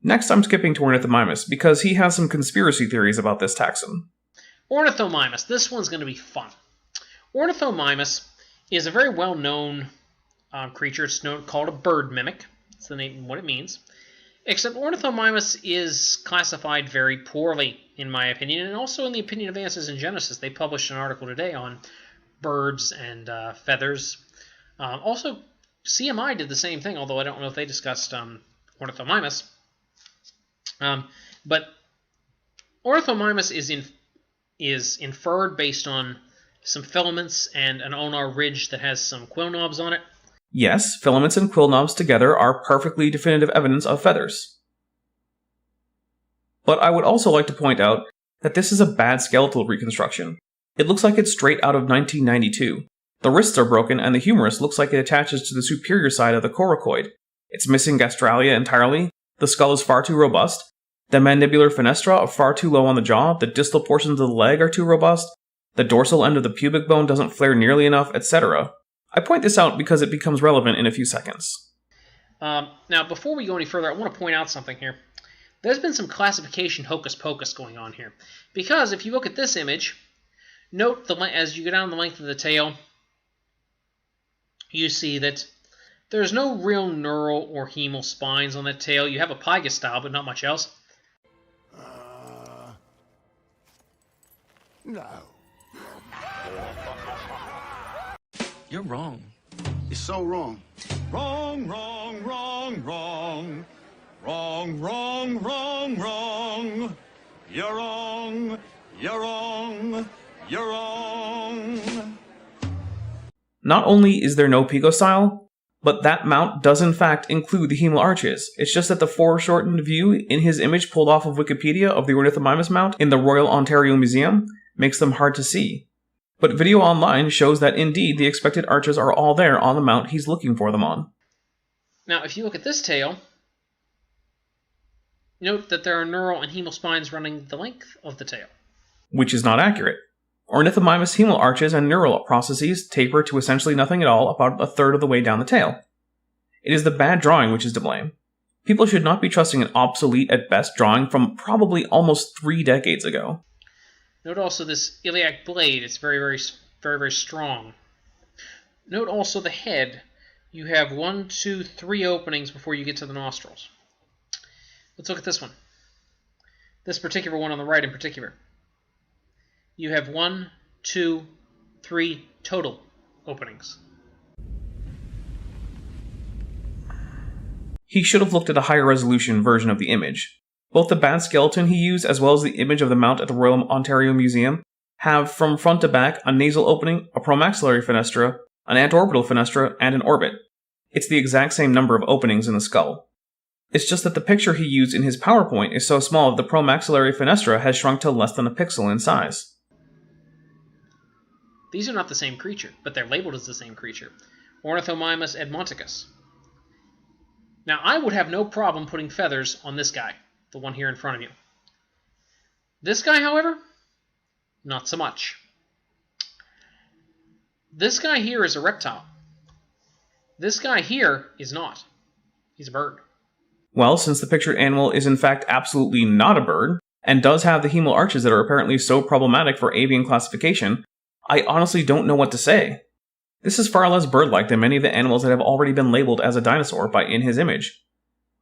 Speaker 3: Next, I'm skipping to Ornithomimus, because he has some conspiracy theories about this taxon.
Speaker 4: Ornithomimus. This one's going to be fun. Ornithomimus is a very well-known creature. It's called a bird mimic. That's the name, what it means. Except Ornithomimus is classified very poorly, in my opinion, and also in the opinion of Answers in Genesis. They published an article today on birds and feathers. Also, CMI did the same thing, although I don't know if they discussed Ornithomimus. But Ornithomimus is inferred based on some filaments and an ulnar ridge that has some quill knobs on it.
Speaker 3: Yes, filaments and quill knobs together are perfectly definitive evidence of feathers. But I would also like to point out that this is a bad skeletal reconstruction. It looks like it's straight out of 1992. The wrists are broken, and the humerus looks like it attaches to the superior side of the coracoid. It's missing gastralia entirely, the skull is far too robust, the mandibular fenestra are far too low on the jaw, the distal portions of the leg are too robust, the dorsal end of the pubic bone doesn't flare nearly enough, etc. I point this out because it becomes relevant in a few seconds.
Speaker 4: Now, before we go any further, I want to point out something here. There's been some classification hocus-pocus going on here. Because if you look at this image, note as you go down the length of the tail, you see that there's no real neural or hemal spines on that tail. You have a pygostyle, but not much else.
Speaker 5: No.
Speaker 6: You're wrong.
Speaker 5: You're so wrong.
Speaker 6: Wrong, wrong, wrong, wrong. Wrong, wrong, wrong, wrong. You're wrong. You're wrong. You're wrong.
Speaker 3: Not only is there no pygostyle, but that mount does in fact include the hemal arches. It's just that the foreshortened view in his image pulled off of Wikipedia of the Ornithomimus mount in the Royal Ontario Museum makes them hard to see. But video online shows that indeed the expected arches are all there on the mount he's looking for them on.
Speaker 4: Now, if you look at this tail, note that there are neural and hemal spines running the length of the tail.
Speaker 3: Which is not accurate. Ornithomimus hemal arches and neural processes taper to essentially nothing at all about a third of the way down the tail. It is the bad drawing which is to blame. People should not be trusting an obsolete at best drawing from probably almost 3 decades ago.
Speaker 4: Note also this iliac blade. It's very, very, very, very strong. Note also the head. You have 1, 2, 3 openings before you get to the nostrils. Let's look at this one. This particular one on the right in particular. You have 1, 2, 3 total openings.
Speaker 3: He should have looked at a higher resolution version of the image. Both the bad skeleton he used as well as the image of the mount at the Royal Ontario Museum have from front to back a nasal opening, a promaxillary fenestra, an antorbital fenestra, and an orbit. It's the exact same number of openings in the skull. It's just that the picture he used in his PowerPoint is so small that the promaxillary fenestra has shrunk to less than a pixel in size.
Speaker 4: These are not the same creature, but they're labeled as the same creature. Ornithomimus edmonticus. Now, I would have no problem putting feathers on this guy, the one here in front of you. This guy, however, not so much. This guy here is a reptile. This guy here is not. He's a bird.
Speaker 3: Well, since the pictured animal is in fact absolutely not a bird, and does have the hemal arches that are apparently so problematic for avian classification, I honestly don't know what to say. This is far less bird-like than many of the animals that have already been labeled as a dinosaur in his image.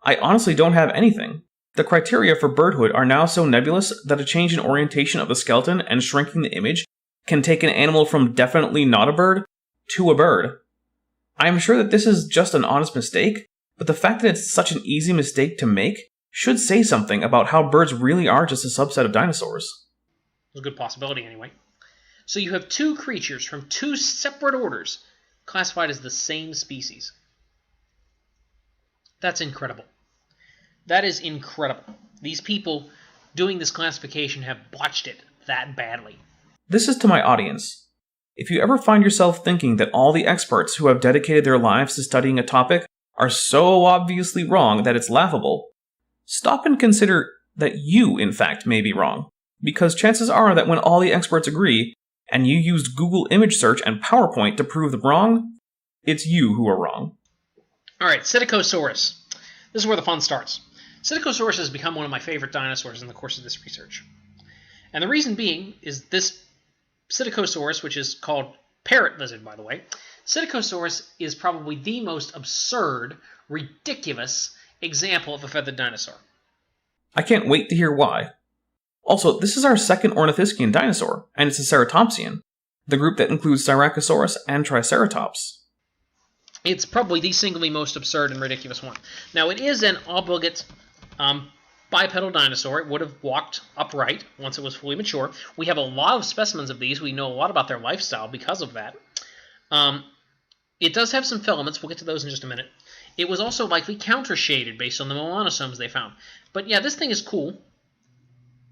Speaker 3: I honestly don't have anything. The criteria for birdhood are now so nebulous that a change in orientation of the skeleton and shrinking the image can take an animal from definitely not a bird to a bird. I am sure that this is just an honest mistake, but the fact that it's such an easy mistake to make should say something about how birds really are just a subset of dinosaurs.
Speaker 4: It's a good possibility anyway. So you have 2 creatures from 2 separate orders classified as the same species. That's incredible. That is incredible. These people doing this classification have botched it that badly.
Speaker 3: This is to my audience. If you ever find yourself thinking that all the experts who have dedicated their lives to studying a topic are so obviously wrong that it's laughable, stop and consider that you, in fact, may be wrong. Because chances are that when all the experts agree, and you used Google image search and PowerPoint to prove them wrong, it's you who are wrong.
Speaker 4: Alright, Psittacosaurus. This is where the fun starts. Psittacosaurus has become one of my favorite dinosaurs in the course of this research. And the reason being is this Psittacosaurus, which is called parrot lizard, by the way, Psittacosaurus is probably the most absurd, ridiculous example of a feathered dinosaur.
Speaker 3: I can't wait to hear why. Also, this is our second ornithischian dinosaur, and it's a ceratopsian, the group that includes Styracosaurus and Triceratops.
Speaker 4: It's probably the singly most absurd and ridiculous one. Now, it is an obligate bipedal dinosaur. It would have walked upright once it was fully mature. We have a lot of specimens of these. We know a lot about their lifestyle because of that. It does have some filaments. We'll get to those in just a minute. It was also likely counter-shaded based on the melanosomes they found. But yeah, this thing is cool.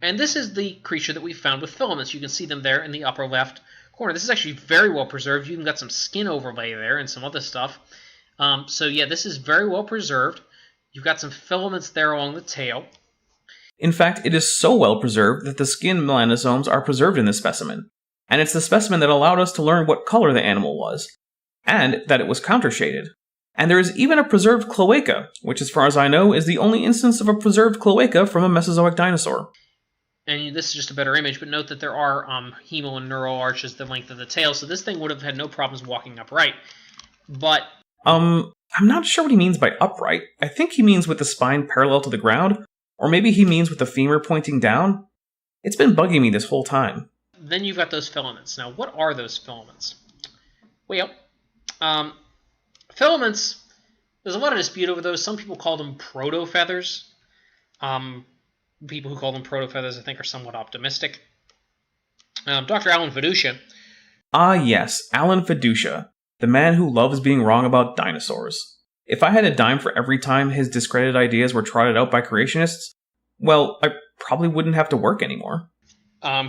Speaker 4: And this is the creature that we found with filaments. You can see them there in the upper left corner. This is actually very well preserved. You even got some skin overlay there and some other stuff. So yeah, this is very well preserved. You've got some filaments there along the tail.
Speaker 3: In fact, it is so well preserved that the skin melanosomes are preserved in this specimen. And it's the specimen that allowed us to learn what color the animal was, and that it was counter-shaded. And there is even a preserved cloaca, which as far as I know is the only instance of a preserved cloaca from a Mesozoic dinosaur.
Speaker 4: And this is just a better image, but note that there are hemo and neural arches the length of the tail, so this thing would have had no problems walking upright. But
Speaker 3: I'm not sure what he means by upright. I think he means with the spine parallel to the ground, or maybe he means with the femur pointing down. It's been bugging me this whole time.
Speaker 4: Then you've got those filaments. Now, what are those filaments? Well, filaments, there's a lot of dispute over those. Some people call them proto-feathers. People who call them proto-feathers, I think, are somewhat optimistic. Dr. Alan Fiducia.
Speaker 3: Ah yes, Alan Fiducia, the man who loves being wrong about dinosaurs. If I had a dime for every time his discredited ideas were trotted out by creationists, well, I probably wouldn't have to work anymore.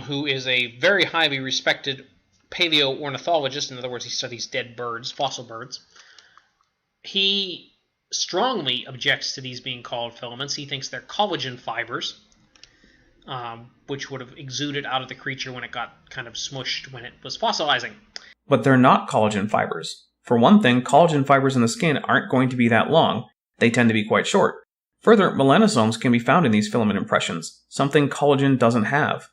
Speaker 4: Who is a very highly respected paleoornithologist. In other words, he studies dead birds, fossil birds. He strongly objects to these being called filaments. He thinks they're collagen fibers, which would have exuded out of the creature when it got kind of smushed when it was fossilizing.
Speaker 3: But they're not collagen fibers. For one thing, collagen fibers in the skin aren't going to be that long. They tend to be quite short. Further, melanosomes can be found in these filament impressions, something collagen doesn't have.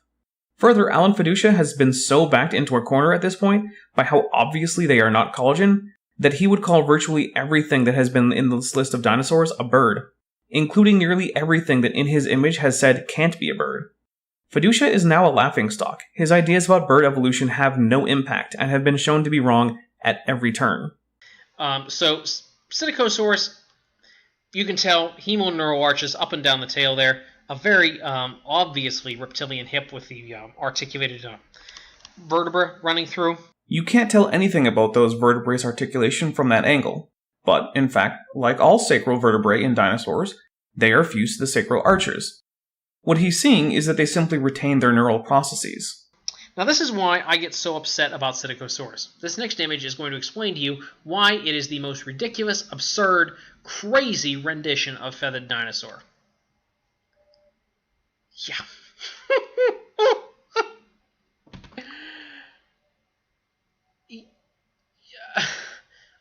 Speaker 3: Further, Alan Fiducia has been so backed into a corner at this point by how obviously they are not collagen that he would call virtually everything that has been in this list of dinosaurs a bird, including nearly everything that in his image has said can't be a bird. Fiducia is now a laughingstock. His ideas about bird evolution have no impact and have been shown to be wrong at every turn.
Speaker 4: So, Psittacosaurus, you can tell hemoneural arches up and down the tail there. A very obviously reptilian hip with the articulated vertebra running through.
Speaker 3: You can't tell anything about those vertebrae's articulation from that angle. But, in fact, like all sacral vertebrae in dinosaurs, they are fused to the sacral arches. What he's seeing is that they simply retain their neural processes.
Speaker 4: Now this is why I get so upset about Psittacosaurus. This next image is going to explain to you why it is the most ridiculous, absurd, crazy rendition of feathered dinosaur. Yeah.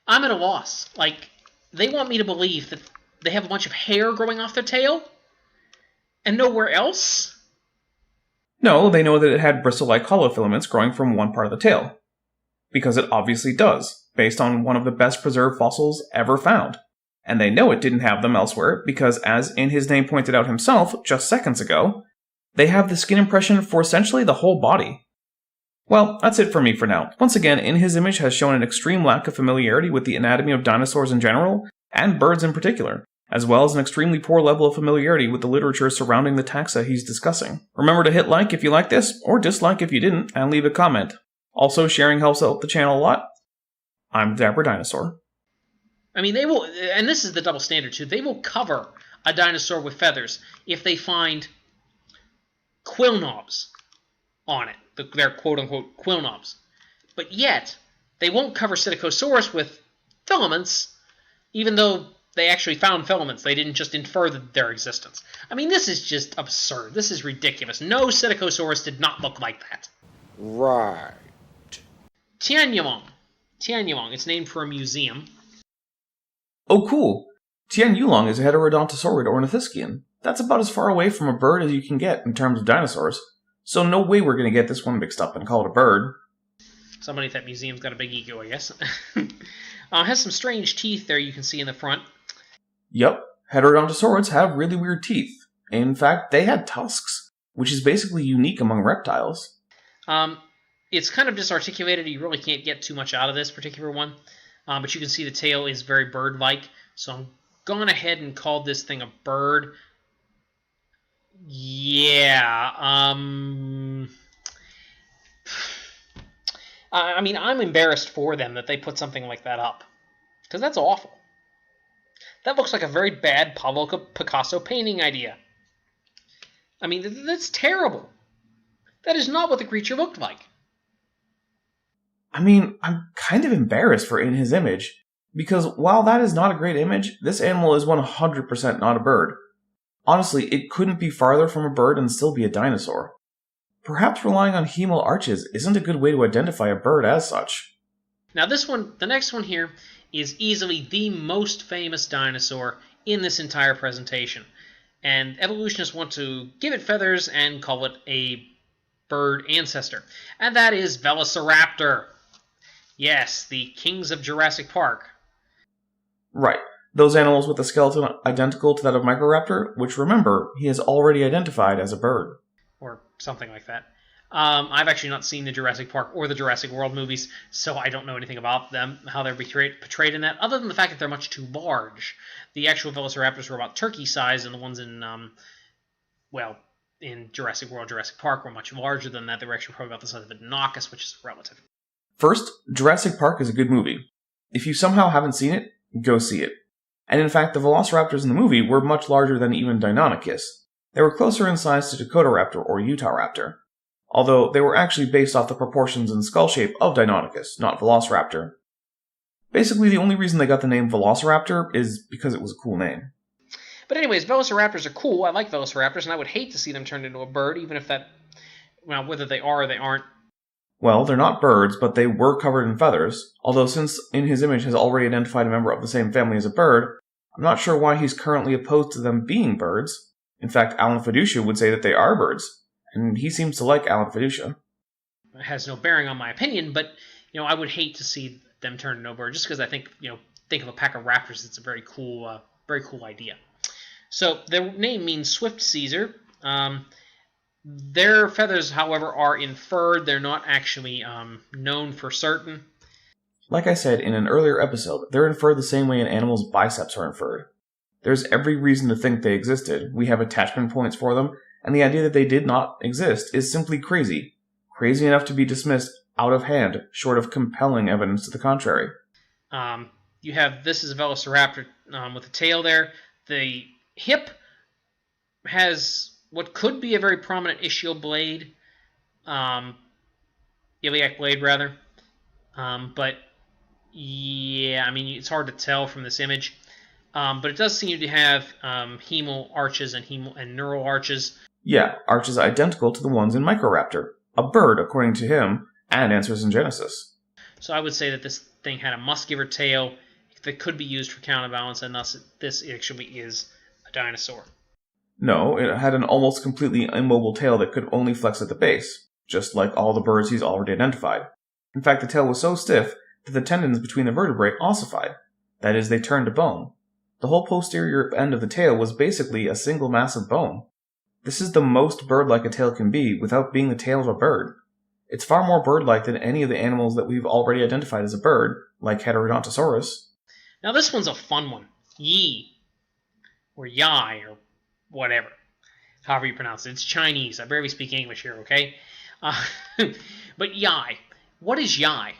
Speaker 4: I'm at a loss. Like, they want me to believe that they have a bunch of hair growing off their tail and nowhere else?
Speaker 3: No, they know that it had bristle-like hollow filaments growing from one part of the tail. Because it obviously does, based on one of the best preserved fossils ever found. And they know it didn't have them elsewhere because, as In His Name pointed out himself just seconds ago, they have the skin impression for essentially the whole body. Well, that's it for me for now. Once again, In His Image has shown an extreme lack of familiarity with the anatomy of dinosaurs in general, and birds in particular, as well as an extremely poor level of familiarity with the literature surrounding the taxa he's discussing. Remember to hit like if you like this, or dislike if you didn't, and leave a comment. Also, sharing helps out the channel a lot. I'm Dapper Dinosaur.
Speaker 4: I mean, they will, and this is the double standard too, they will cover a dinosaur with feathers if they find quill knobs on it. They're quote-unquote quill knobs. But yet, they won't cover Psittacosaurus with filaments, even though they actually found filaments. They didn't just infer their existence. I mean, this is just absurd. This is ridiculous. No, Psittacosaurus did not look like that.
Speaker 6: Right.
Speaker 4: Tianyuong. Tianyuong. It's named for a museum.
Speaker 3: Oh cool! Tianyuong is a heterodontosaurid ornithischian. that's about as far away from a bird as you can get in terms of dinosaurs. So no way we're going to get this one mixed up and call it a bird.
Speaker 4: Somebody at that museum's got a big ego, I guess. Has some strange teeth there you can see in the front.
Speaker 3: Yep, Heterodontosaurids have really weird teeth. In fact, they had tusks, which is basically unique among reptiles.
Speaker 4: It's kind of disarticulated. You really can't get too much out of this particular one. But you can see the tail is very bird-like. So I'm going ahead and called this thing a bird. Yeah. I mean, I'm embarrassed for them that they put something like that up. Because that's awful. That looks like a very bad Pablo Picasso painting idea. I mean, that's terrible. That is not what the creature looked like.
Speaker 3: I mean, I'm kind of embarrassed for In His Image, because while that is not a great image, this animal is 100% not a bird. Honestly, it couldn't be farther from a bird and still be a dinosaur. Perhaps relying on hemal arches isn't a good way to identify a bird as such.
Speaker 4: Now the next one here, is easily the most famous dinosaur in this entire presentation. And evolutionists want to give it feathers and call it a bird ancestor. And that is Velociraptor. Yes, the kings of Jurassic Park.
Speaker 3: Right. Those animals with a skeleton identical to that of Microraptor, which remember, he has already identified as a bird.
Speaker 4: Or something like that. I've actually not seen the Jurassic Park or the Jurassic World movies, so I don't know anything about them, how they're portrayed in that, other than the fact that they're much too large. The actual Velociraptors were about turkey size, and the ones in, in Jurassic World, Jurassic Park were much larger than that. They were actually probably about the size of a Deinonychus, which is relative.
Speaker 3: First, Jurassic Park is a good movie. If you somehow haven't seen it, go see it. And in fact, the Velociraptors in the movie were much larger than even Deinonychus. They were closer in size to Dakotaraptor or Utahraptor, although they were actually based off the proportions and skull shape of Deinonychus, not Velociraptor. Basically, the only reason they got the name Velociraptor is because it was a cool name.
Speaker 4: But anyways, Velociraptors are cool. I like Velociraptors, and I would hate to see them turned into a bird, even if that, whether they are or they aren't.
Speaker 3: Well, they're not birds, but they were covered in feathers, although since In His Image has already identified a member of the same family as a bird, I'm not sure why he's currently opposed to them being birds. In fact, Alan Fiducia would say that they are birds, and he seems to like Alan Fiducia.
Speaker 4: It has no bearing on my opinion, but, I would hate to see them turned into a bird, just because I think, think of a pack of raptors, it's a very cool idea. So, their name means Swift Caesar. Their feathers, however, are inferred. They're not actually known for certain.
Speaker 3: Like I said in an earlier episode, they're inferred the same way an animal's biceps are inferred. There's every reason to think they existed. We have attachment points for them, and the idea that they did not exist is simply crazy. Crazy enough to be dismissed out of hand, short of compelling evidence to the contrary.
Speaker 4: This is a Velociraptor with a tail there. The hip has what could be a very prominent ischial blade, iliac blade rather, but yeah, it's hard to tell from this image. But it does seem to have hemal arches and neural arches.
Speaker 3: Yeah, arches identical to the ones in Microraptor, a bird according to him, and answers in Genesis.
Speaker 4: So I would say that this thing had a muscular tail that could be used for counterbalance, and thus this actually is a dinosaur.
Speaker 3: No, it had an almost completely immobile tail that could only flex at the base, just like all the birds he's already identified. In fact, the tail was so stiff that the tendons between the vertebrae ossified. That is, they turned to bone. The whole posterior end of the tail was basically a single mass of bone. This is the most bird-like a tail can be without being the tail of a bird. It's far more bird-like than any of the animals that we've already identified as a bird, like Heterodontosaurus.
Speaker 4: Now this one's a fun one. Yi, or Yai, or whatever, however you pronounce it. It's Chinese. I barely speak English here, okay? But Yai. What is Yai?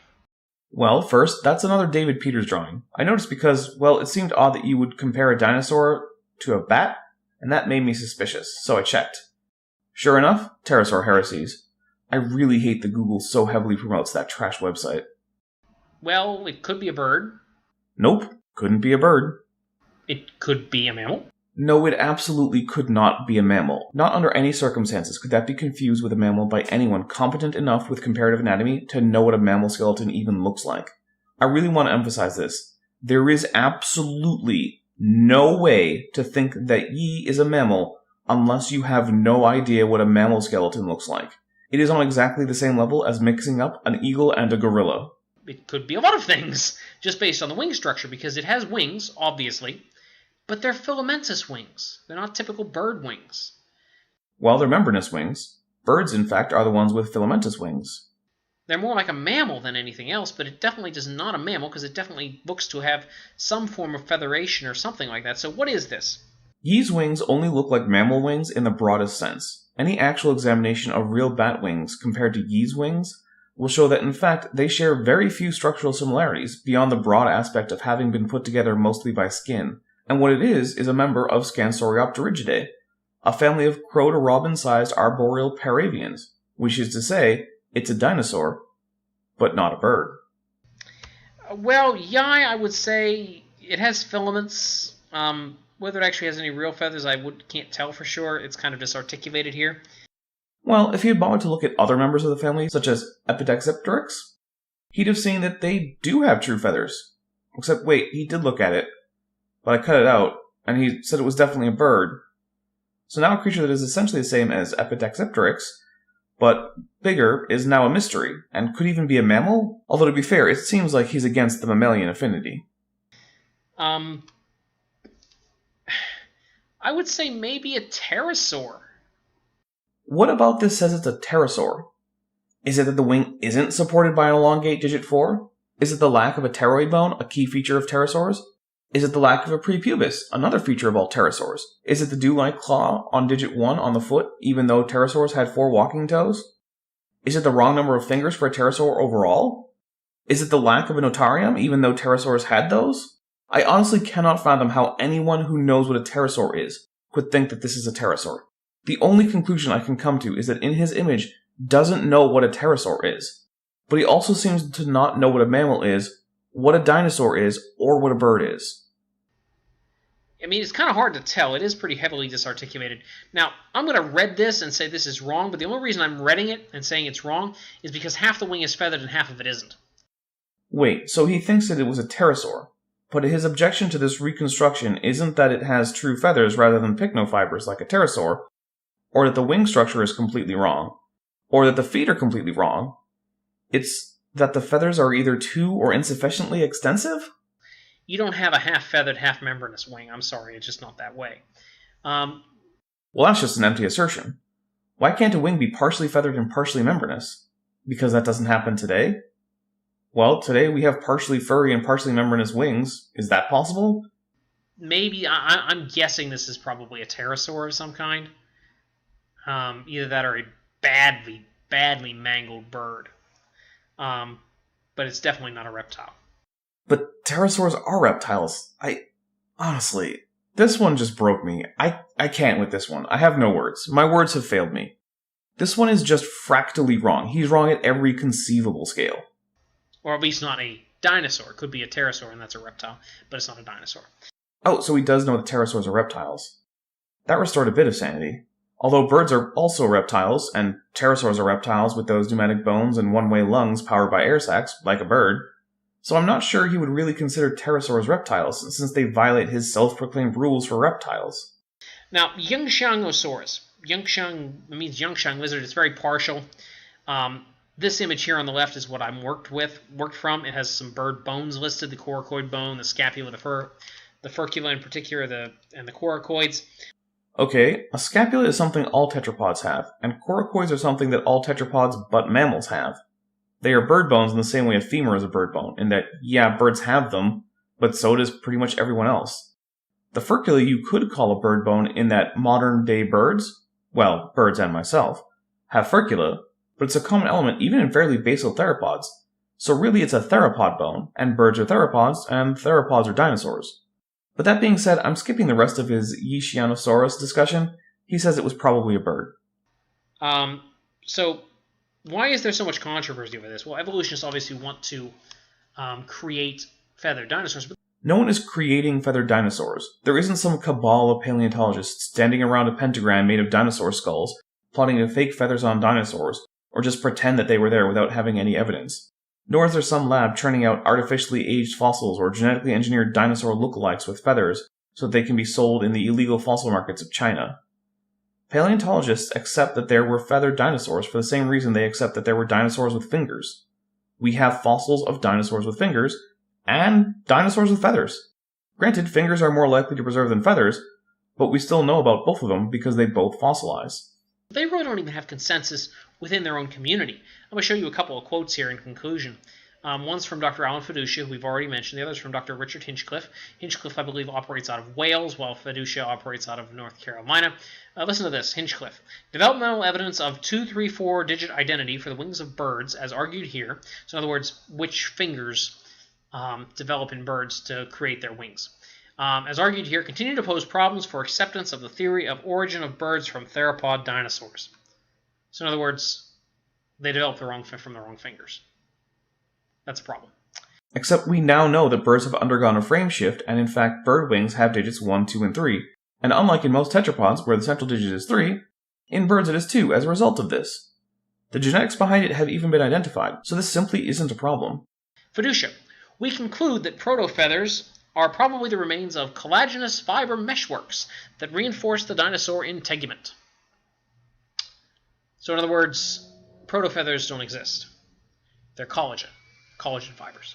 Speaker 3: Well, first, that's another David Peters drawing. I noticed because, it seemed odd that you would compare a dinosaur to a bat, and that made me suspicious, so I checked. Sure enough, pterosaur heresies. I really hate that Google so heavily promotes that trash website.
Speaker 4: Well, it could be a bird.
Speaker 3: Nope, couldn't be a bird.
Speaker 4: It could be a mammal.
Speaker 3: No, it absolutely could not be a mammal. Not under any circumstances could that be confused with a mammal by anyone competent enough with comparative anatomy to know what a mammal skeleton even looks like. I really want to emphasize this. There is absolutely no way to think that Yi is a mammal unless you have no idea what a mammal skeleton looks like. It is on exactly the same level as mixing up an eagle and a gorilla.
Speaker 4: It could be a lot of things, just based on the wing structure, because it has wings, obviously, but they're filamentous wings. They're not typical bird wings.
Speaker 3: Well, they're membranous wings. Birds, in fact, are the ones with filamentous wings.
Speaker 4: They're more like a mammal than anything else, but it definitely is not a mammal, because it definitely looks to have some form of featheration or something like that. So what is this?
Speaker 3: Yi's wings only look like mammal wings in the broadest sense. Any actual examination of real bat wings compared to Yi's wings will show that, in fact, they share very few structural similarities beyond the broad aspect of having been put together mostly by skin, and what it is a member of Scansoriopterigidae, a family of crow to robin-sized arboreal paravians, which is to say, it's a dinosaur, but not a bird.
Speaker 4: Well, yeah, I would say it has filaments. Whether it actually has any real feathers, can't tell for sure. It's kind of disarticulated here.
Speaker 3: Well, if he had bothered to look at other members of the family, such as Epidexipteryx, he'd have seen that they do have true feathers. Except, wait, he did look at it, but I cut it out, and he said it was definitely a bird. So now a creature that is essentially the same as Epidexipteryx, but bigger, is now a mystery, and could even be a mammal? Although to be fair, it seems like he's against the mammalian affinity.
Speaker 4: I would say maybe a pterosaur.
Speaker 3: What about this says it's a pterosaur? Is it that the wing isn't supported by an elongate digit 4? Is it the lack of a pteroid bone, a key feature of pterosaurs? Is it the lack of a prepubis, another feature of all pterosaurs? Is it the dew-like claw on digit 1 on the foot, even though pterosaurs had 4 walking toes? Is it the wrong number of fingers for a pterosaur overall? Is it the lack of a notarium, even though pterosaurs had those? I honestly cannot fathom how anyone who knows what a pterosaur is could think that this is a pterosaur. The only conclusion I can come to is that in his image doesn't know what a pterosaur is, but he also seems to not know what a mammal is, what a dinosaur is, or what a bird is.
Speaker 4: I mean, it's kind of hard to tell. It is pretty heavily disarticulated. Now, I'm going to read this and say this is wrong, but the only reason I'm reading it and saying it's wrong is because half the wing is feathered and half of it isn't.
Speaker 3: Wait, so he thinks that it was a pterosaur, but his objection to this reconstruction isn't that it has true feathers rather than pycnofibers like a pterosaur, or that the wing structure is completely wrong, or that the feet are completely wrong. It's that the feathers are either too or insufficiently extensive?
Speaker 4: You don't have a half-feathered, half-membranous wing. I'm sorry, it's just not that way.
Speaker 3: Well, that's just an empty assertion. Why can't a wing be partially feathered and partially membranous? Because that doesn't happen today? Well, today we have partially furry and partially membranous wings. Is that possible?
Speaker 4: Maybe. I'm guessing this is probably a pterosaur of some kind. Either that or a badly, badly mangled bird. But it's definitely not a reptile.
Speaker 3: But pterosaurs are reptiles. Honestly, this one just broke me. I can't with this one. I have no words. My words have failed me. This one is just fractally wrong. He's wrong at every conceivable scale.
Speaker 4: Or at least not a dinosaur. It could be a pterosaur and that's a reptile, but it's not a dinosaur.
Speaker 3: Oh, so he does know that pterosaurs are reptiles. That restored a bit of sanity. Although birds are also reptiles, and pterosaurs are reptiles with those pneumatic bones and one-way lungs powered by air sacs, like a bird. So I'm not sure he would really consider pterosaurs reptiles, since they violate his self-proclaimed rules for reptiles.
Speaker 4: Now, Yangxiangosaurus. Yangxiang means Yangxiang lizard. It's very partial. This image here on the left is what I'm worked from. It has some bird bones listed, the coracoid bone, the scapula, the furcula in particular, and the coracoids.
Speaker 3: Okay, a scapula is something all tetrapods have, and coracoids are something that all tetrapods but mammals have. They are bird bones in the same way a femur is a bird bone, in that, yeah, birds have them, but so does pretty much everyone else. The furcula you could call a bird bone in that modern-day birds, well, birds and myself, have furcula, but it's a common element even in fairly basal theropods. So really it's a theropod bone, and birds are theropods, and theropods are dinosaurs. But that being said, I'm skipping the rest of his Yishianosaurus discussion. He says it was probably a bird.
Speaker 4: So why is there so much controversy over this? Well, evolutionists obviously want to create feathered dinosaurs. But
Speaker 3: no one is creating feathered dinosaurs. There isn't some cabal of paleontologists standing around a pentagram made of dinosaur skulls, plotting to fake feathers on dinosaurs, or just pretend that they were there without having any evidence. Nor is there some lab churning out artificially aged fossils or genetically engineered dinosaur lookalikes with feathers so that they can be sold in the illegal fossil markets of China. Paleontologists accept that there were feathered dinosaurs for the same reason they accept that there were dinosaurs with fingers. We have fossils of dinosaurs with fingers, and dinosaurs with feathers. Granted, fingers are more likely to preserve than feathers, but we still know about both of them because they both fossilize.
Speaker 4: They really don't even have consensus within their own community. I'm going to show you a couple of quotes here in conclusion. One's from Dr. Alan Fiducia, who we've already mentioned. The other's from Dr. Richard Hinchcliffe. Hinchcliffe, I believe, operates out of Wales, while Fiducia operates out of North Carolina. Listen to this, Hinchcliffe. Developmental evidence of 2, 3, 4-digit identity for the wings of birds, as argued here. So in other words, which fingers develop in birds to create their wings. As argued here, continue to pose problems for acceptance of the theory of origin of birds from theropod dinosaurs. So in other words, they develop from the wrong fingers. That's a problem.
Speaker 3: Except we now know that birds have undergone a frame shift, and in fact bird wings have digits 1, 2, and 3. And unlike in most tetrapods, where the central digit is 3, in birds it is 2 as a result of this. The genetics behind it have even been identified, so this simply isn't a problem.
Speaker 4: Fiducia, we conclude that proto-feathers are probably the remains of collagenous fiber meshworks that reinforce the dinosaur integument. So in other words, proto-feathers don't exist. They're collagen fibers.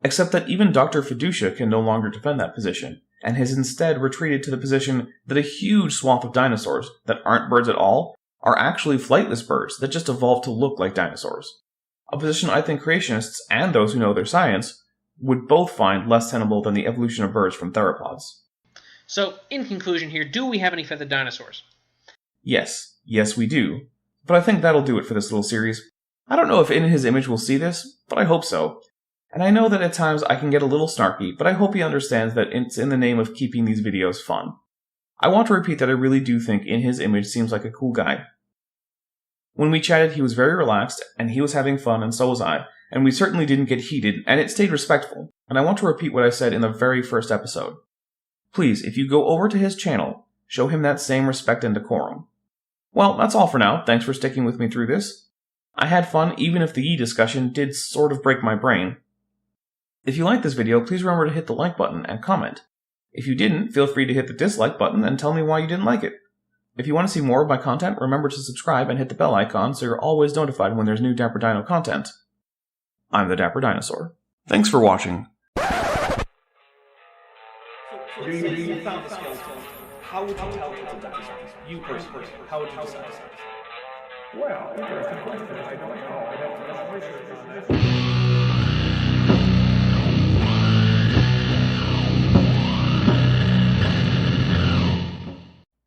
Speaker 3: Except that even Dr. Fiducia can no longer defend that position, and has instead retreated to the position that a huge swath of dinosaurs that aren't birds at all are actually flightless birds that just evolved to look like dinosaurs. A position I think creationists, and those who know their science, would both find less tenable than the evolution of birds from theropods.
Speaker 4: So, in conclusion here, do we have any feathered dinosaurs?
Speaker 3: Yes we do. But I think that'll do it for this little series. I don't know if In His Image will see this, but I hope so. And I know that at times I can get a little snarky, but I hope he understands that it's in the name of keeping these videos fun. I want to repeat that I really do think In His Image seems like a cool guy. When we chatted, he was very relaxed, and he was having fun, and so was I, and we certainly didn't get heated, and it stayed respectful, and I want to repeat what I said in the very first episode. Please, if you go over to his channel, show him that same respect and decorum. Well, that's all for now. Thanks for sticking with me through this. I had fun, even if the Yi discussion did sort of break my brain. If you liked this video, please remember to hit the like button and comment. If you didn't, feel free to hit the dislike button and tell me why you didn't like it. If you want to see more of my content, remember to subscribe and hit the bell icon so you're always notified when there's new Dapper Dino content. I'm the Dapper Dinosaur. Thanks for watching.
Speaker 1: So say you found the skeleton. How would you tell it's a dinosaur? You personally, how would you decide?
Speaker 2: Well, interesting question. I don't know. I'd have to do some research on that.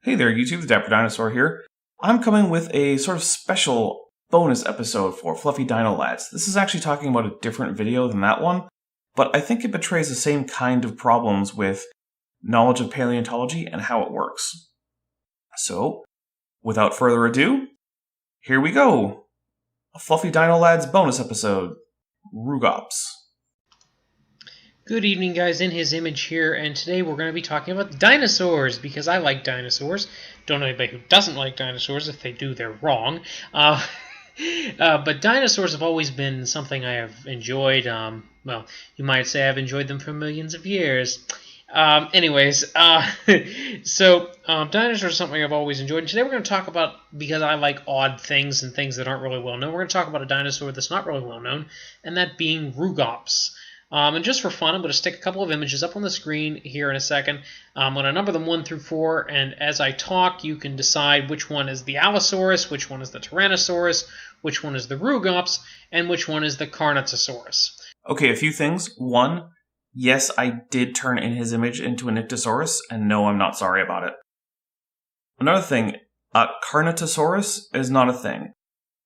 Speaker 3: Hey there, YouTube, the Dapper Dinosaur here. I'm coming with a sort of special bonus episode for Fluffy Dino Lads. This is actually talking about a different video than that one, but I think it betrays the same kind of problems with knowledge of paleontology and how it works. So, without further ado, here we go! A Fluffy Dino Lads bonus episode. Rugops.
Speaker 4: Good evening, guys. In His Image here, and today we're going to be talking about dinosaurs, because I like dinosaurs. Don't know anybody who doesn't like dinosaurs. If they do, they're wrong. But dinosaurs have always been something I have enjoyed. Well, you might say I've enjoyed them for millions of years. Dinosaurs are something I've always enjoyed. And today we're going to talk about, because I like odd things and things that aren't really well known, we're going to talk about a dinosaur that's not really well known, and that being Rugops. And just for fun, I'm going to stick a couple of images up on the screen here in a second. I'm going to number them 1 through 4, and as I talk, you can decide which one is the Allosaurus, which one is the Tyrannosaurus, which one is the Rugops, and which one is the Carnotaurus.
Speaker 3: Okay, a few things. One, yes, I did turn In His Image into a Nyctosaurus, and no, I'm not sorry about it. Another thing, Carnotaurus is not a thing.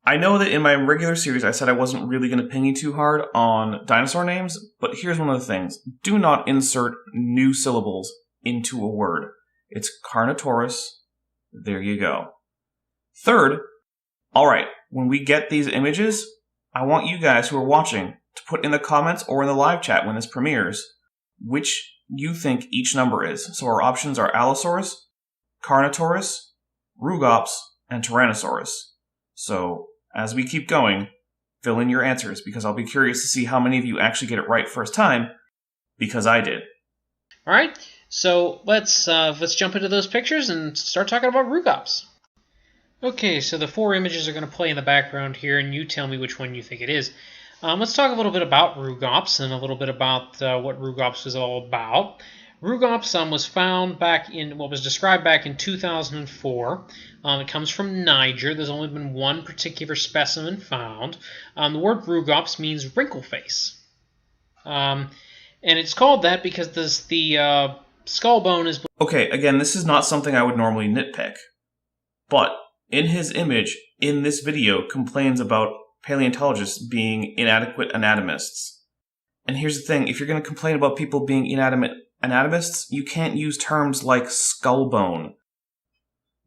Speaker 3: I know that in my regular series I said I wasn't really going to ping you too hard on dinosaur names, but here's one of the things. Do not insert new syllables into a word. It's Carnotaurus. There you go. Third, alright, when we get these images, I want you guys who are watching to put in the comments or in the live chat when this premieres which you think each number is. So our options are Allosaurus, Carnotaurus, Rugops, and Tyrannosaurus. So, as we keep going, fill in your answers, because I'll be curious to see how many of you actually get it right first time, because I did.
Speaker 4: Alright, So let's jump into those pictures and start talking about Rugops. Okay, so the 4 images are going to play in the background here, and you tell me which one you think it is. Let's talk a little bit about Rugops and a little bit about what Rugops was all about. Rugops was found back in what was described back in 2004. It comes from Niger. There's only been one particular specimen found. The word Rugops means wrinkle face. And it's called that because the skull bone is...
Speaker 3: Okay, again, this is not something I would normally nitpick. But in his image, in this video, complains about paleontologists being inadequate anatomists. And here's the thing, if you're going to complain about people being inadequate anatomists, you can't use terms like skull bone.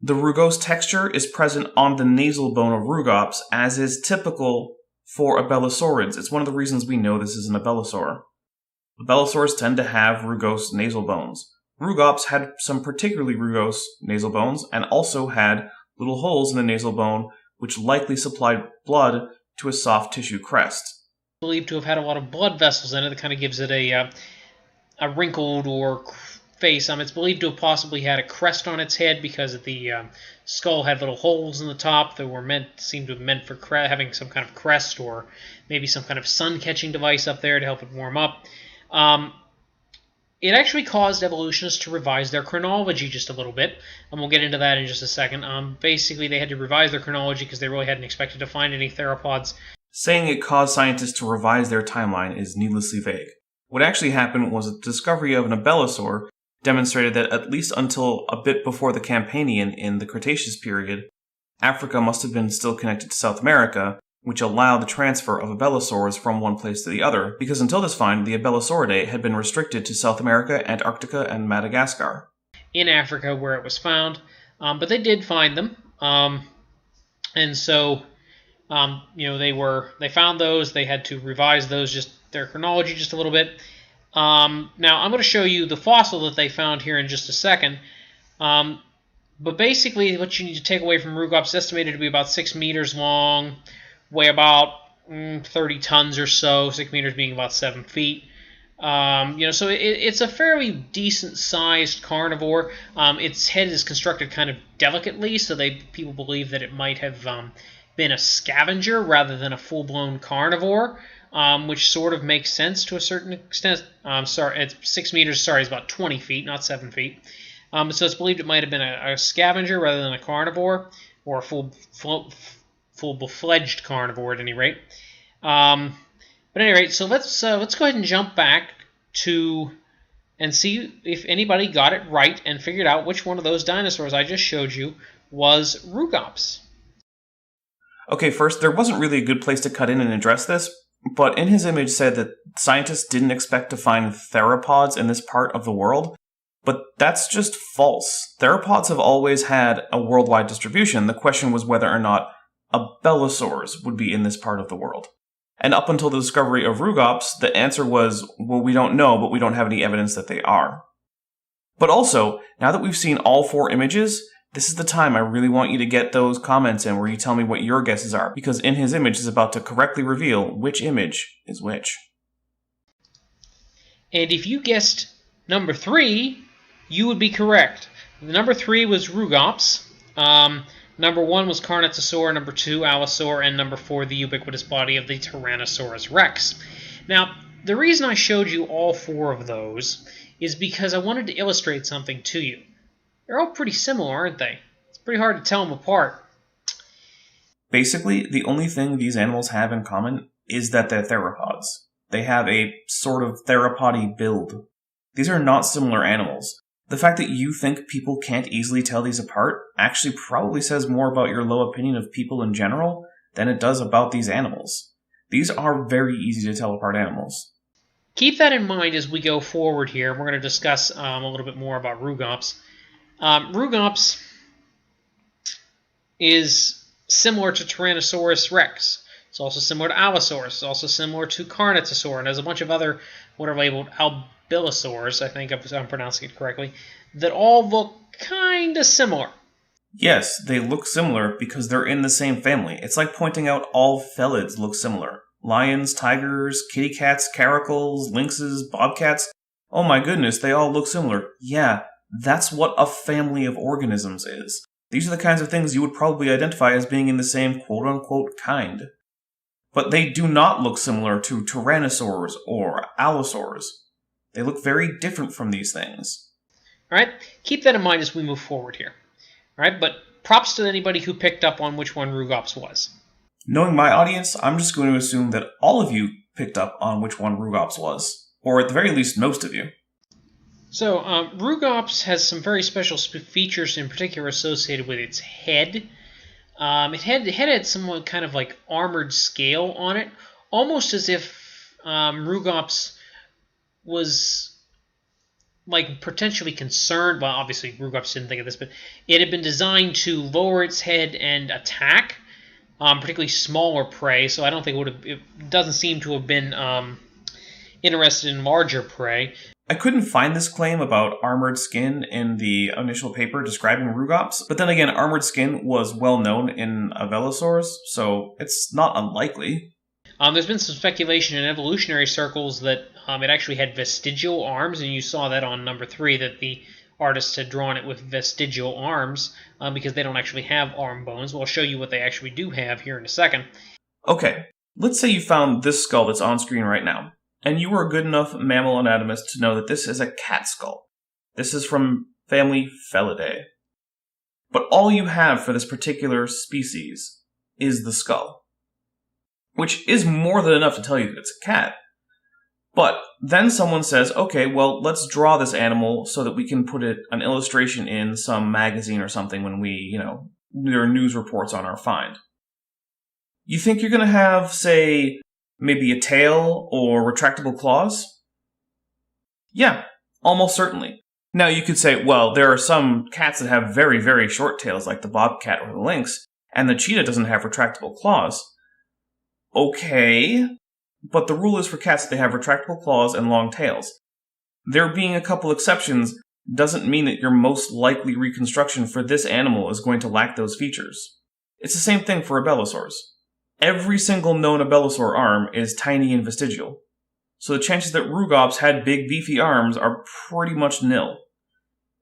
Speaker 3: The rugose texture is present on the nasal bone of Rugops, as is typical for abelosaurids. It's one of the reasons we know this is an abelosaur. Abelosaurs tend to have rugose nasal bones. Rugops had some particularly rugose nasal bones, and also had little holes in the nasal bone, which likely supplied blood to a soft tissue crest.
Speaker 4: Believed to have had a lot of blood vessels in it that kind of gives it a wrinkled or face. It's believed to have possibly had a crest on its head because the skull had little holes in the top that were seemed to have meant for having some kind of crest, or maybe some kind of sun-catching device up there to help it warm up. It actually caused evolutionists to revise their chronology just a little bit, and we'll get into that in just a second. Basically, they had to revise their chronology because they really hadn't expected to find any theropods.
Speaker 3: Saying it caused scientists to revise their timeline is needlessly vague. What actually happened was the discovery of an abelosaur demonstrated that at least until a bit before the Campanian in the Cretaceous period, Africa must have been still connected to South America, which allowed the transfer of abelosaurs from one place to the other, because until this find, the Abelosauridae had been restricted to South America, Antarctica, and Madagascar.
Speaker 4: In Africa, where it was found, but they did find them, and so they found those. They had to revise those, their chronology just a little bit. Now I'm going to show you the fossil that they found here in just a second. But basically, what you need to take away from Rugops is estimated to be about 6 meters long. Weigh about 30 tons or so, 6 meters being about 7 feet. So it's a fairly decent-sized carnivore. Its head is constructed kind of delicately, so people believe that it might have been a scavenger rather than a full-blown carnivore, which sort of makes sense to a certain extent. It's 6 meters. Sorry, it's about 20 feet, not 7 feet. So it's believed it might have been a scavenger rather than a carnivore, or a full-fledged carnivore at any rate. But at any rate, so let's go ahead and jump back and see if anybody got it right and figured out which one of those dinosaurs I just showed you was Rugops.
Speaker 3: Okay, first, there wasn't really a good place to cut in and address this, but in his image said that scientists didn't expect to find theropods in this part of the world, but that's just false. Theropods have always had a worldwide distribution. The question was whether or not abelosaurs would be in this part of the world. And up until the discovery of Rugops, the answer was, well, we don't know, but we don't have any evidence that they are. But also, now that we've seen all 4 images, this is the time I really want you to get those comments in where you tell me what your guesses are, because in his image is about to correctly reveal which image is which.
Speaker 4: And if you guessed number 3, you would be correct. Number 3 was Rugops. Number 1 was Carnotasaur, number 2 Allosaur, and number 4 the ubiquitous body of the Tyrannosaurus Rex. Now, the reason I showed you all 4 of those is because I wanted to illustrate something to you. They're all pretty similar, aren't they? It's pretty hard to tell them apart.
Speaker 3: Basically, the only thing these animals have in common is that they're theropods. They have a sort of theropody build. These are not similar animals. The fact that you think people can't easily tell these apart actually probably says more about your low opinion of people in general than it does about these animals. These are very easy to tell apart animals.
Speaker 4: Keep that in mind as we go forward here. We're going to discuss a little bit more about Rugops. Rugops is similar to Tyrannosaurus Rex. It's also similar to Allosaurus. It's also similar to Carnotasaur, and there's a bunch of other what are labeled albilosaurs, I think I'm pronouncing it correctly, that all look kind of similar.
Speaker 3: Yes, they look similar because they're in the same family. It's like pointing out all felids look similar. Lions, tigers, kitty cats, caracals, lynxes, bobcats, oh my goodness, they all look similar. Yeah, that's what a family of organisms is. These are the kinds of things you would probably identify as being in the same quote-unquote kind. But they do not look similar to tyrannosaurs or allosaurs. They look very different from these things.
Speaker 4: Alright, keep that in mind as we move forward here. Alright, but props to anybody who picked up on which one Rugops was.
Speaker 3: Knowing my audience, I'm just going to assume that all of you picked up on which one Rugops was. Or at the very least, most of you.
Speaker 4: So, Rugops has some very special features, in particular associated with its head. It had some kind of like armored scale on it, almost as if Rugops was like potentially concerned. Well, obviously Rugops didn't think of this, but it had been designed to lower its head and attack, particularly smaller prey. So I don't think it doesn't seem to have been interested in larger prey.
Speaker 3: I couldn't find this claim about armored skin in the initial paper describing Rugops, but then again, armored skin was well known in Velociraptors, so it's not unlikely.
Speaker 4: There's been some speculation in evolutionary circles that it actually had vestigial arms, and you saw that on number 3, that the artists had drawn it with vestigial arms, because they don't actually have arm bones. Well, I'll show you what they actually do have here in a second.
Speaker 3: Okay, let's say you found this skull that's on screen right now, and you were a good enough mammal anatomist to know that this is a cat skull. This is from family Felidae. But all you have for this particular species is the skull, which is more than enough to tell you that it's a cat. But then someone says, okay, well, let's draw this animal so that we can put an illustration in some magazine or something when we, there are news reports on our find. You think you're going to have, say, maybe a tail or retractable claws? Yeah, almost certainly. Now you could say, well, there are some cats that have very, very short tails, like the bobcat or the lynx, and the cheetah doesn't have retractable claws. Okay, but the rule is for cats that they have retractable claws and long tails. There being a couple exceptions doesn't mean that your most likely reconstruction for this animal is going to lack those features. It's the same thing for Abelisaurs. Every single known Abelisaur arm is tiny and vestigial, so the chances that Rugops had big beefy arms are pretty much nil.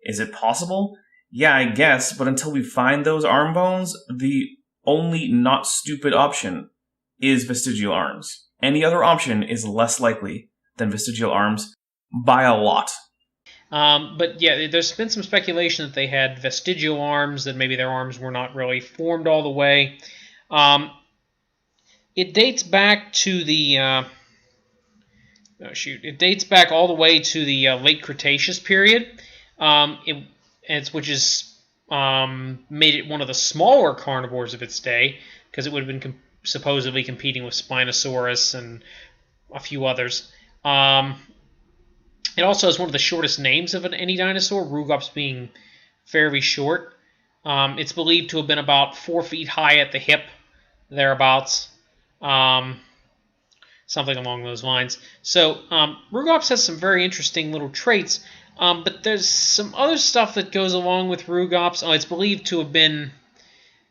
Speaker 3: Is it possible? Yeah, I guess, but until we find those arm bones, the only not stupid option is vestigial arms. Any other option is less likely than vestigial arms by a lot.
Speaker 4: But yeah, there's been some speculation that they had vestigial arms, that maybe their arms were not really formed all the way. It dates back to the It dates back all the way to the late Cretaceous period, which is made it one of the smaller carnivores of its day, because it would have been supposedly competing with Spinosaurus and a few others. It also has one of the shortest names of any dinosaur, Rugops being fairly short. It's believed to have been about 4 feet high at the hip, thereabouts. Something along those lines. So, Rugops has some very interesting little traits, but there's some other stuff that goes along with Rugops. It's believed to have been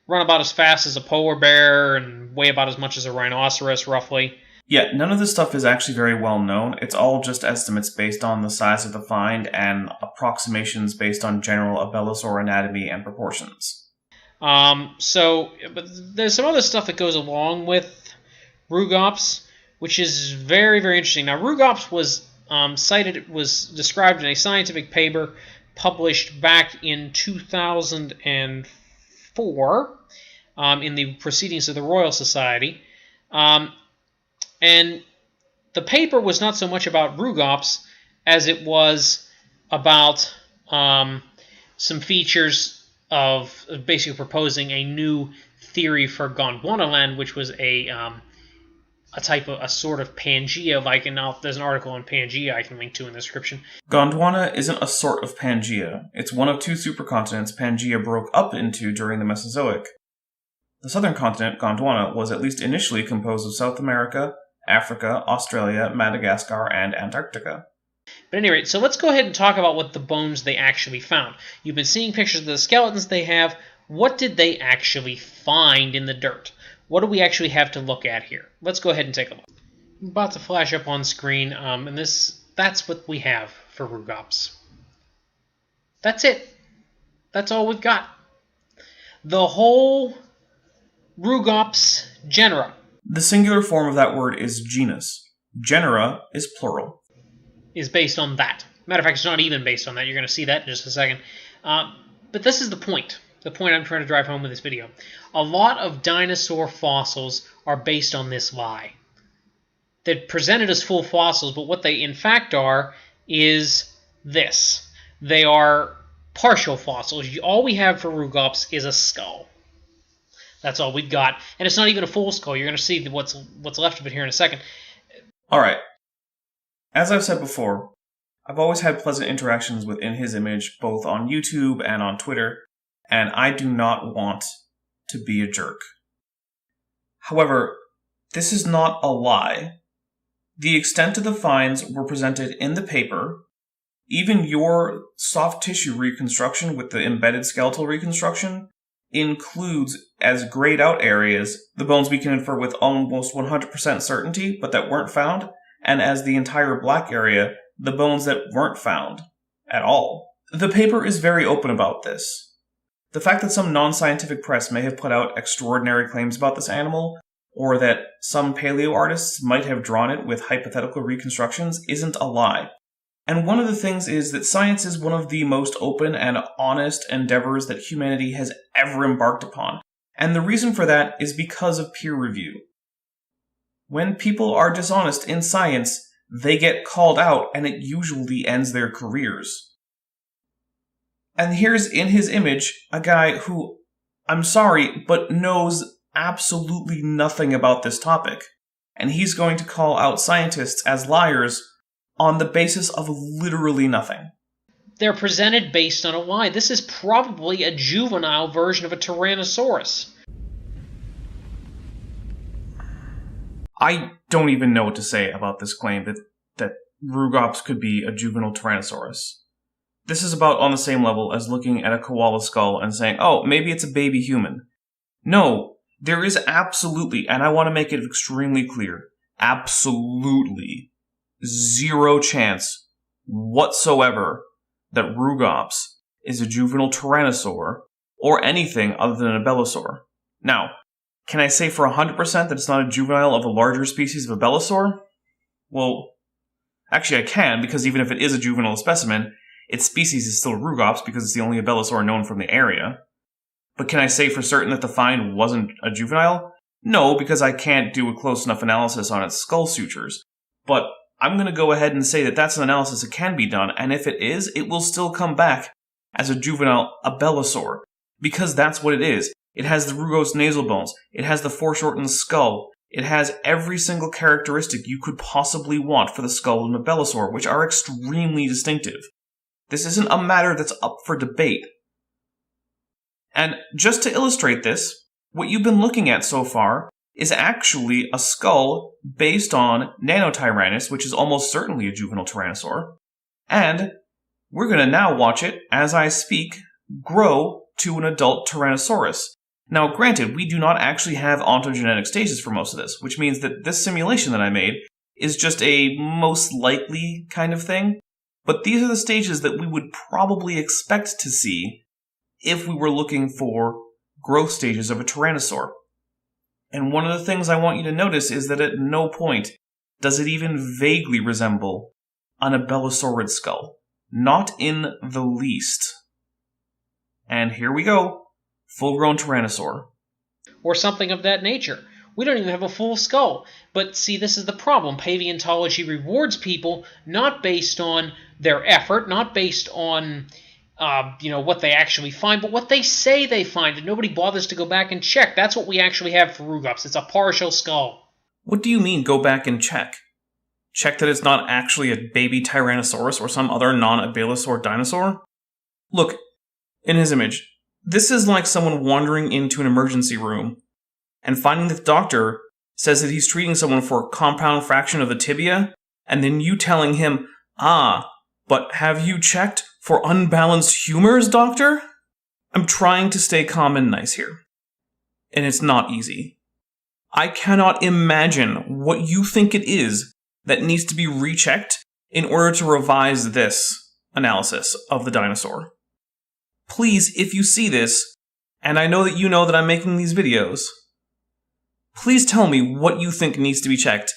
Speaker 4: run about as fast as a polar bear and weigh about as much as a rhinoceros, roughly.
Speaker 3: Yeah, none of this stuff is actually very well known. It's all just estimates based on the size of the find and approximations based on general Abelisaur anatomy and proportions.
Speaker 4: But there's some other stuff that goes along with Rugops, which is very, very interesting. Now, Rugops was described in a scientific paper published back in 2004 in the Proceedings of the Royal Society. And the paper was not so much about Rugops as it was about some features of basically proposing a new theory for Gondwanaland, which was a sort of Pangea. There's an article on Pangea I can link to in the description.
Speaker 3: Gondwana isn't a sort of Pangea. It's one of 2 supercontinents Pangea broke up into during the Mesozoic. The southern continent, Gondwana, was at least initially composed of South America, Africa, Australia, Madagascar, and Antarctica.
Speaker 4: But at any rate, so let's go ahead and talk about what the bones they actually found. You've been seeing pictures of the skeletons they have. What did they actually find in the dirt? What do we actually have to look at here? Let's go ahead and take a look. I'm about to flash up on screen, and that's what we have for Rugops. That's it. That's all we've got. The whole Rugops genera.
Speaker 3: The singular form of that word is genus. Genera is plural.
Speaker 4: Is based on that. Matter of fact, it's not even based on that. You're going to see that in just a second. But this is the point. The point I'm trying to drive home with this video. A lot of dinosaur fossils are based on this lie. They're presented as full fossils, but what they in fact are is this. They are partial fossils. All we have for Rugops is a skull. That's all we've got. And it's not even a full skull. You're going to see what's left of it here in a second.
Speaker 3: Alright. As I've said before, I've always had pleasant interactions with In His Image, both on YouTube and on Twitter, and I do not want to be a jerk. However, this is not a lie. The extent of the finds were presented in the paper. Even your soft tissue reconstruction with the embedded skeletal reconstruction includes as grayed out areas the bones we can infer with almost 100% certainty, but that weren't found, and as the entire black area, the bones that weren't found at all. The paper is very open about this. The fact that some non-scientific press may have put out extraordinary claims about this animal, or that some paleo artists might have drawn it with hypothetical reconstructions, isn't a lie. And one of the things is that science is one of the most open and honest endeavors that humanity has ever embarked upon. And the reason for that is because of peer review. When people are dishonest in science, they get called out, and it usually ends their careers. And here's In His Image, a guy who, I'm sorry, but knows absolutely nothing about this topic. And he's going to call out scientists as liars on the basis of literally nothing.
Speaker 4: They're presented based on a lie. This is probably a juvenile version of a Tyrannosaurus.
Speaker 3: I don't even know what to say about this claim that Rugops could be a juvenile Tyrannosaurus. This is about on the same level as looking at a koala skull and saying, oh, maybe it's a baby human. No, there is absolutely, and I want to make it extremely clear, absolutely zero chance whatsoever that Rugops is a juvenile Tyrannosaur or anything other than a Belosaur. Now, can I say for 100% that it's not a juvenile of a larger species of a Belosaur? Well, actually I can, because even if it is a juvenile specimen, its species is still Rugops because it's the only Belosaur known from the area. But can I say for certain that the find wasn't a juvenile? No, because I can't do a close enough analysis on its skull sutures. But I'm going to go ahead and say that that's an analysis that can be done, and if it is, it will still come back as a juvenile, a Belosaur, because that's what it is. It has the rugose nasal bones, it has the foreshortened skull, it has every single characteristic you could possibly want for the skull of a Belosaur, which are extremely distinctive. This isn't a matter that's up for debate. And just to illustrate this, what you've been looking at so far is actually a skull based on Nanotyrannus, which is almost certainly a juvenile Tyrannosaur, and we're going to now watch it, as I speak, grow to an adult Tyrannosaurus. Now, granted, we do not actually have ontogenetic stages for most of this, which means that this simulation that I made is just a most likely kind of thing, but these are the stages that we would probably expect to see if we were looking for growth stages of a Tyrannosaur. And one of the things I want you to notice is that at no point does it even vaguely resemble an Abelosaurid skull. Not in the least. And here we go. Full-grown Tyrannosaur.
Speaker 4: Or something of that nature. We don't even have a full skull. But see, this is the problem. Paleontology rewards people not based on their effort, not based on what they actually find, but what they say they find, and nobody bothers to go back and check. That's what we actually have for Rugops. It's a partial skull.
Speaker 3: What do you mean, go back and check? Check that it's not actually a baby Tyrannosaurus or some other non-Abelisaur dinosaur? Look, In His Image, this is like someone wandering into an emergency room and finding that the doctor says that he's treating someone for a compound fraction of the tibia, and then you telling him, but have you checked for unbalanced humors, doctor? I'm trying to stay calm and nice here. And it's not easy. I cannot imagine what you think it is that needs to be rechecked in order to revise this analysis of the dinosaur. Please, if you see this, and I know that I'm making these videos, please tell me what you think needs to be checked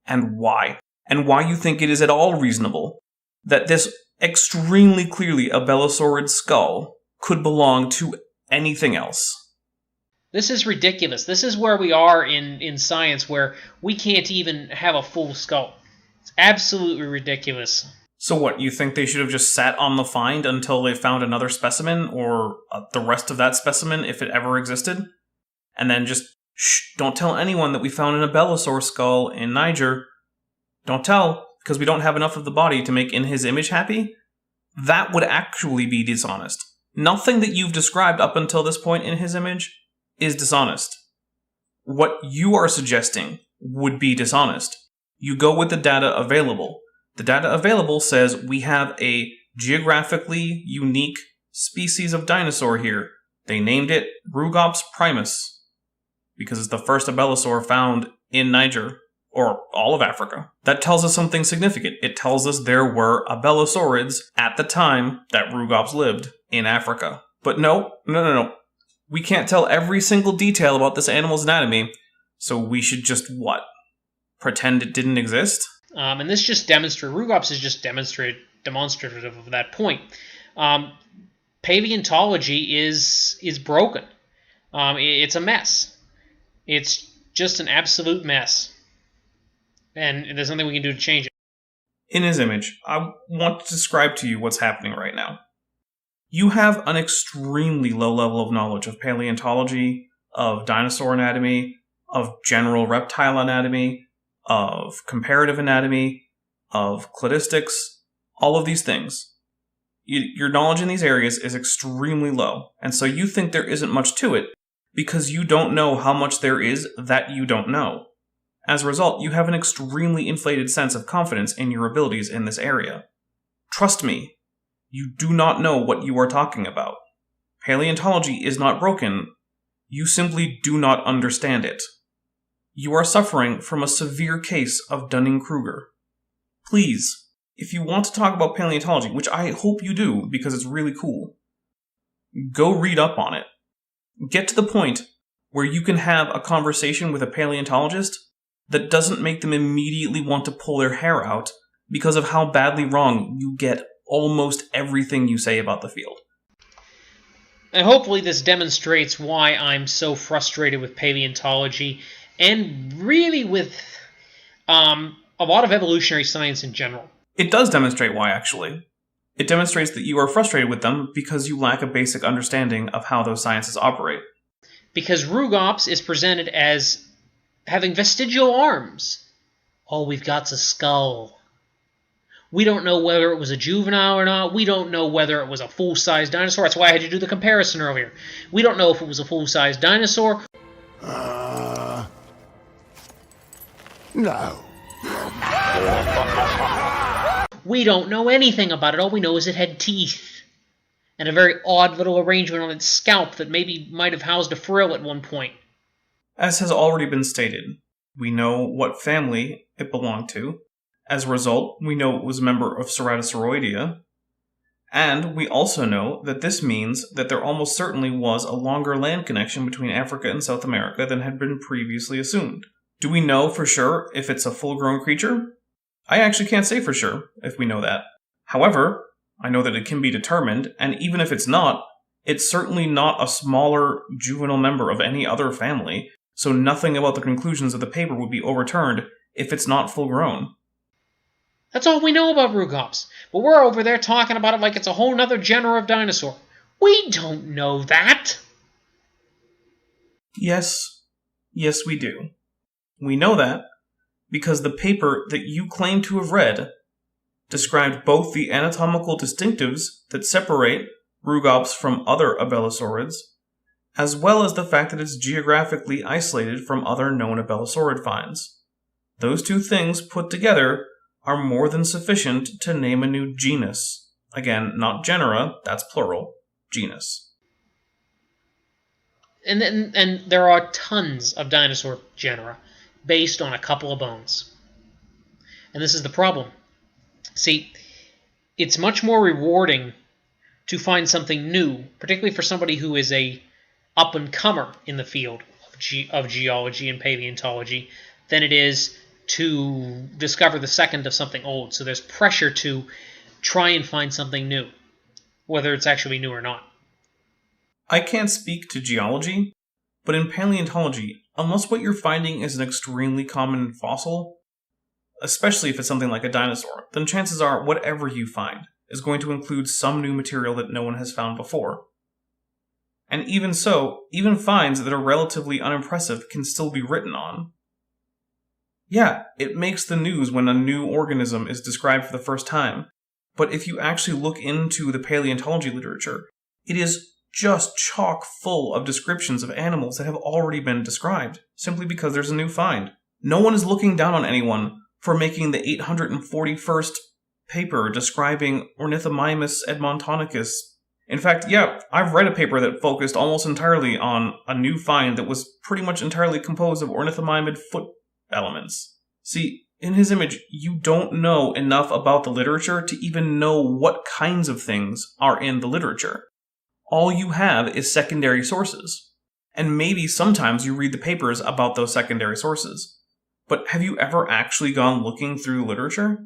Speaker 3: and why you think it is at all reasonable that this extremely clearly a Velociraptor skull could belong to anything else.
Speaker 4: This is ridiculous. This is where we are in science, where we can't even have a full skull. It's absolutely ridiculous.
Speaker 3: So what, you think they should have just sat on the find until they found another specimen, or the rest of that specimen, if it ever existed? And then just, shh, don't tell anyone that we found an Abelisaur skull in Niger. Don't tell, because we don't have enough of the body to make In His Image happy? That would actually be dishonest. Nothing that you've described up until this point in His Image is dishonest. What you are suggesting would be dishonest. You go with the data available. The data available says we have a geographically unique species of dinosaur here. They named it Rugops primus because it's the first Abelisaur found in Niger, or all of Africa. That tells us something significant. It tells us there were Abelisaurids at the time that Rugops lived in Africa. But no. We can't tell every single detail about this animal's anatomy, so we should just, what? Pretend it didn't exist?
Speaker 4: And this just demonstrates, Rugops is just demonstrative of that point. Paleontology is broken. It's a mess. It's just an absolute mess. And there's nothing we can do to change it.
Speaker 3: In His Image, I want to describe to you what's happening right now. You have an extremely low level of knowledge of paleontology, of dinosaur anatomy, of general reptile anatomy, of comparative anatomy, of cladistics, all of these things. Your knowledge in these areas is extremely low, and so you think there isn't much to it because you don't know how much there is that you don't know. As a result, you have an extremely inflated sense of confidence in your abilities in this area. Trust me, you do not know what you are talking about. Paleontology is not broken. You simply do not understand it. You are suffering from a severe case of Dunning-Kruger. Please, if you want to talk about paleontology, which I hope you do because it's really cool, go read up on it. Get to the point where you can have a conversation with a paleontologist that doesn't make them immediately want to pull their hair out because of how badly wrong you get almost everything you say about the field.
Speaker 4: And hopefully this demonstrates why I'm so frustrated with paleontology and really with a lot of evolutionary science in general.
Speaker 3: It does demonstrate why, actually. It demonstrates that you are frustrated with them because you lack a basic understanding of how those sciences operate.
Speaker 4: Because Rugops is presented as having vestigial arms. All we've got's a skull. We don't know whether it was a juvenile or not. We don't know whether it was a full-size dinosaur. That's why I had to do the comparison earlier. We don't know if it was a full-size dinosaur.
Speaker 6: No.
Speaker 4: We don't know anything about it. All we know is it had teeth. And a very odd little arrangement on its scalp that maybe might have housed a frill at one point.
Speaker 3: As has already been stated, we know what family it belonged to. As a result, we know it was a member of Ceratosauroidea, and we also know that this means that there almost certainly was a longer land connection between Africa and South America than had been previously assumed. Do we know for sure if it's a full-grown creature? I actually can't say for sure if we know that. However, I know that it can be determined, and even if it's not, it's certainly not a smaller juvenile member of any other family, so nothing about the conclusions of the paper would be overturned if it's not full-grown.
Speaker 4: That's all we know about Rugops. But we're over there talking about it like it's a whole nother genre of dinosaur. We don't know that.
Speaker 3: Yes, we do. We know that because the paper that you claim to have read described both the anatomical distinctives that separate Rugops from other Abelisaurids, as well as the fact that it's geographically isolated from other known Abelisaurid finds. Those two things put together are more than sufficient to name a new genus. Again, not genera, that's plural, genus.
Speaker 4: And there are tons of dinosaur genera based on a couple of bones. And this is the problem. See, it's much more rewarding to find something new, particularly for somebody who is a up-and-comer in the field of geology and paleontology, than it is to discover the second of something old. So there's pressure to try and find something new, whether it's actually new or not.
Speaker 3: I can't speak to geology, but in paleontology, unless what you're finding is an extremely common fossil, especially if it's something like a dinosaur, then chances are whatever you find is going to include some new material that no one has found before. And even so, even finds that are relatively unimpressive can still be written on. Yeah, it makes the news when a new organism is described for the first time, but if you actually look into the paleontology literature, it is just chock full of descriptions of animals that have already been described, simply because there's a new find. No one is looking down on anyone for making the 841st paper describing Ornithomimus edmontonicus. In fact, yeah, I've read a paper that focused almost entirely on a new find that was pretty much entirely composed of ornithomimid foot elements. See, in his image, you don't know enough about the literature to even know what kinds of things are in the literature. All you have is secondary sources. And maybe sometimes you read the papers about those secondary sources. But have you ever actually gone looking through the literature?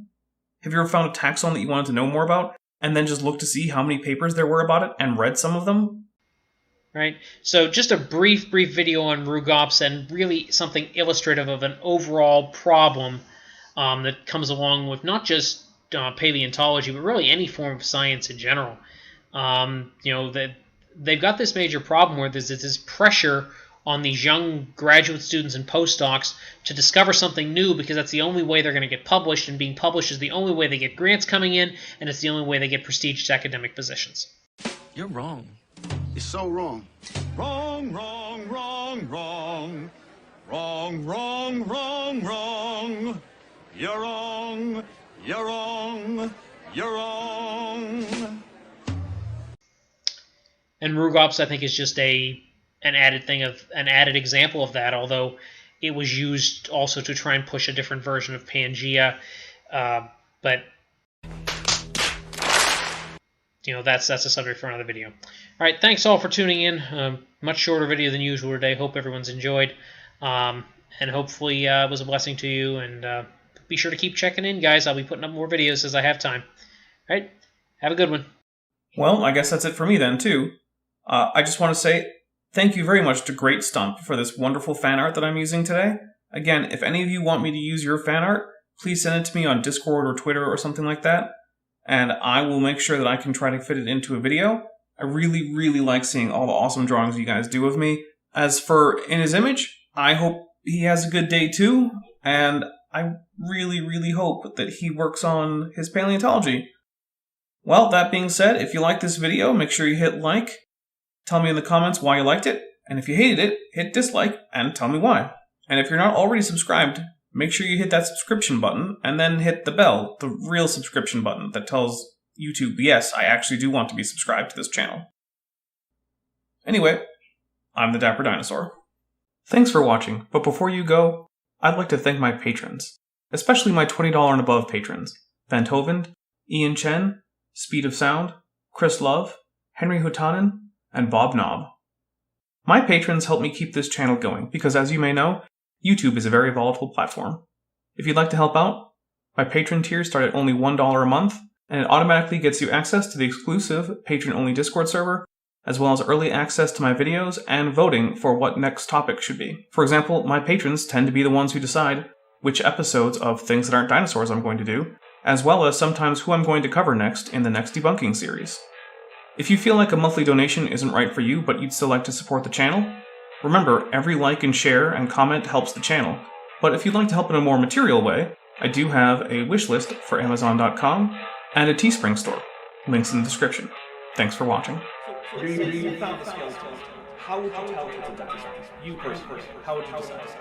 Speaker 3: Have you ever found a taxon that you wanted to know more about, and then just looked to see how many papers there were about it, and read some of them?
Speaker 4: Right? So just a brief video on Rugops, and really something illustrative of an overall problem that comes along with not just paleontology, but really any form of science in general. That they've got this major problem where there's this pressure on these young graduate students and postdocs to discover something new, because that's the only way they're going to get published, and being published is the only way they get grants coming in, and it's the only way they get prestigious academic positions.
Speaker 6: You're wrong. You're so wrong. Wrong, wrong, wrong, wrong. Wrong, wrong, wrong, wrong. You're wrong. You're wrong. You're wrong.
Speaker 4: And Rugops, I think, is just an added example of that, although it was used also to try and push a different version of Pangea. But that's a subject for another video. All right, thanks all for tuning in. Much shorter video than usual today. Hope everyone's enjoyed, and hopefully it was a blessing to you. And be sure to keep checking in, guys. I'll be putting up more videos as I have time. All right, have a good one.
Speaker 3: Well, I guess that's it for me then, too. I just want to say thank you very much to Great Stump for this wonderful fan art that I'm using today. Again, if any of you want me to use your fan art, please send it to me on Discord or Twitter or something like that, and I will make sure that I can try to fit it into a video. I really, really like seeing all the awesome drawings you guys do of me. As for In His Image, I hope he has a good day too, and I really, really hope that he works on his paleontology. Well, that being said, if you like this video, make sure you hit like. Tell me in the comments why you liked it, and if you hated it, hit dislike and tell me why. And if you're not already subscribed, make sure you hit that subscription button and then hit the bell, the real subscription button that tells YouTube, yes, I actually do want to be subscribed to this channel. Anyway, I'm the Dapper Dinosaur. Thanks for watching, but before you go, I'd like to thank my patrons, especially my $20 and above patrons, Van Tovend, Ian Chen, Speed of Sound, Chris Love, Henry Hutanen, and Bob Knob. My patrons help me keep this channel going because, as you may know, YouTube is a very volatile platform. If you'd like to help out, my patron tiers start at only $1 a month, and it automatically gets you access to the exclusive patron-only Discord server, as well as early access to my videos and voting for what next topic should be. For example, my patrons tend to be the ones who decide which episodes of Things That Aren't Dinosaurs I'm going to do, as well as sometimes who I'm going to cover next in the next debunking series. If you feel like a monthly donation isn't right for you, but you'd still like to support the channel, remember, every like and share and comment helps the channel. But if you'd like to help in a more material way, I do have a wishlist for Amazon.com and a Teespring store. Links in the description. Thanks for watching.
Speaker 1: So you found the skeleton. How would you tell it's a dinosaur? You personally, how would you decide?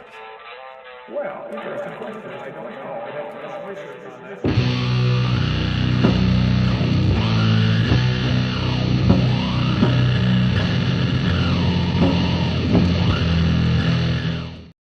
Speaker 2: Well, interesting question. I don't know. I'd have to do some research on that.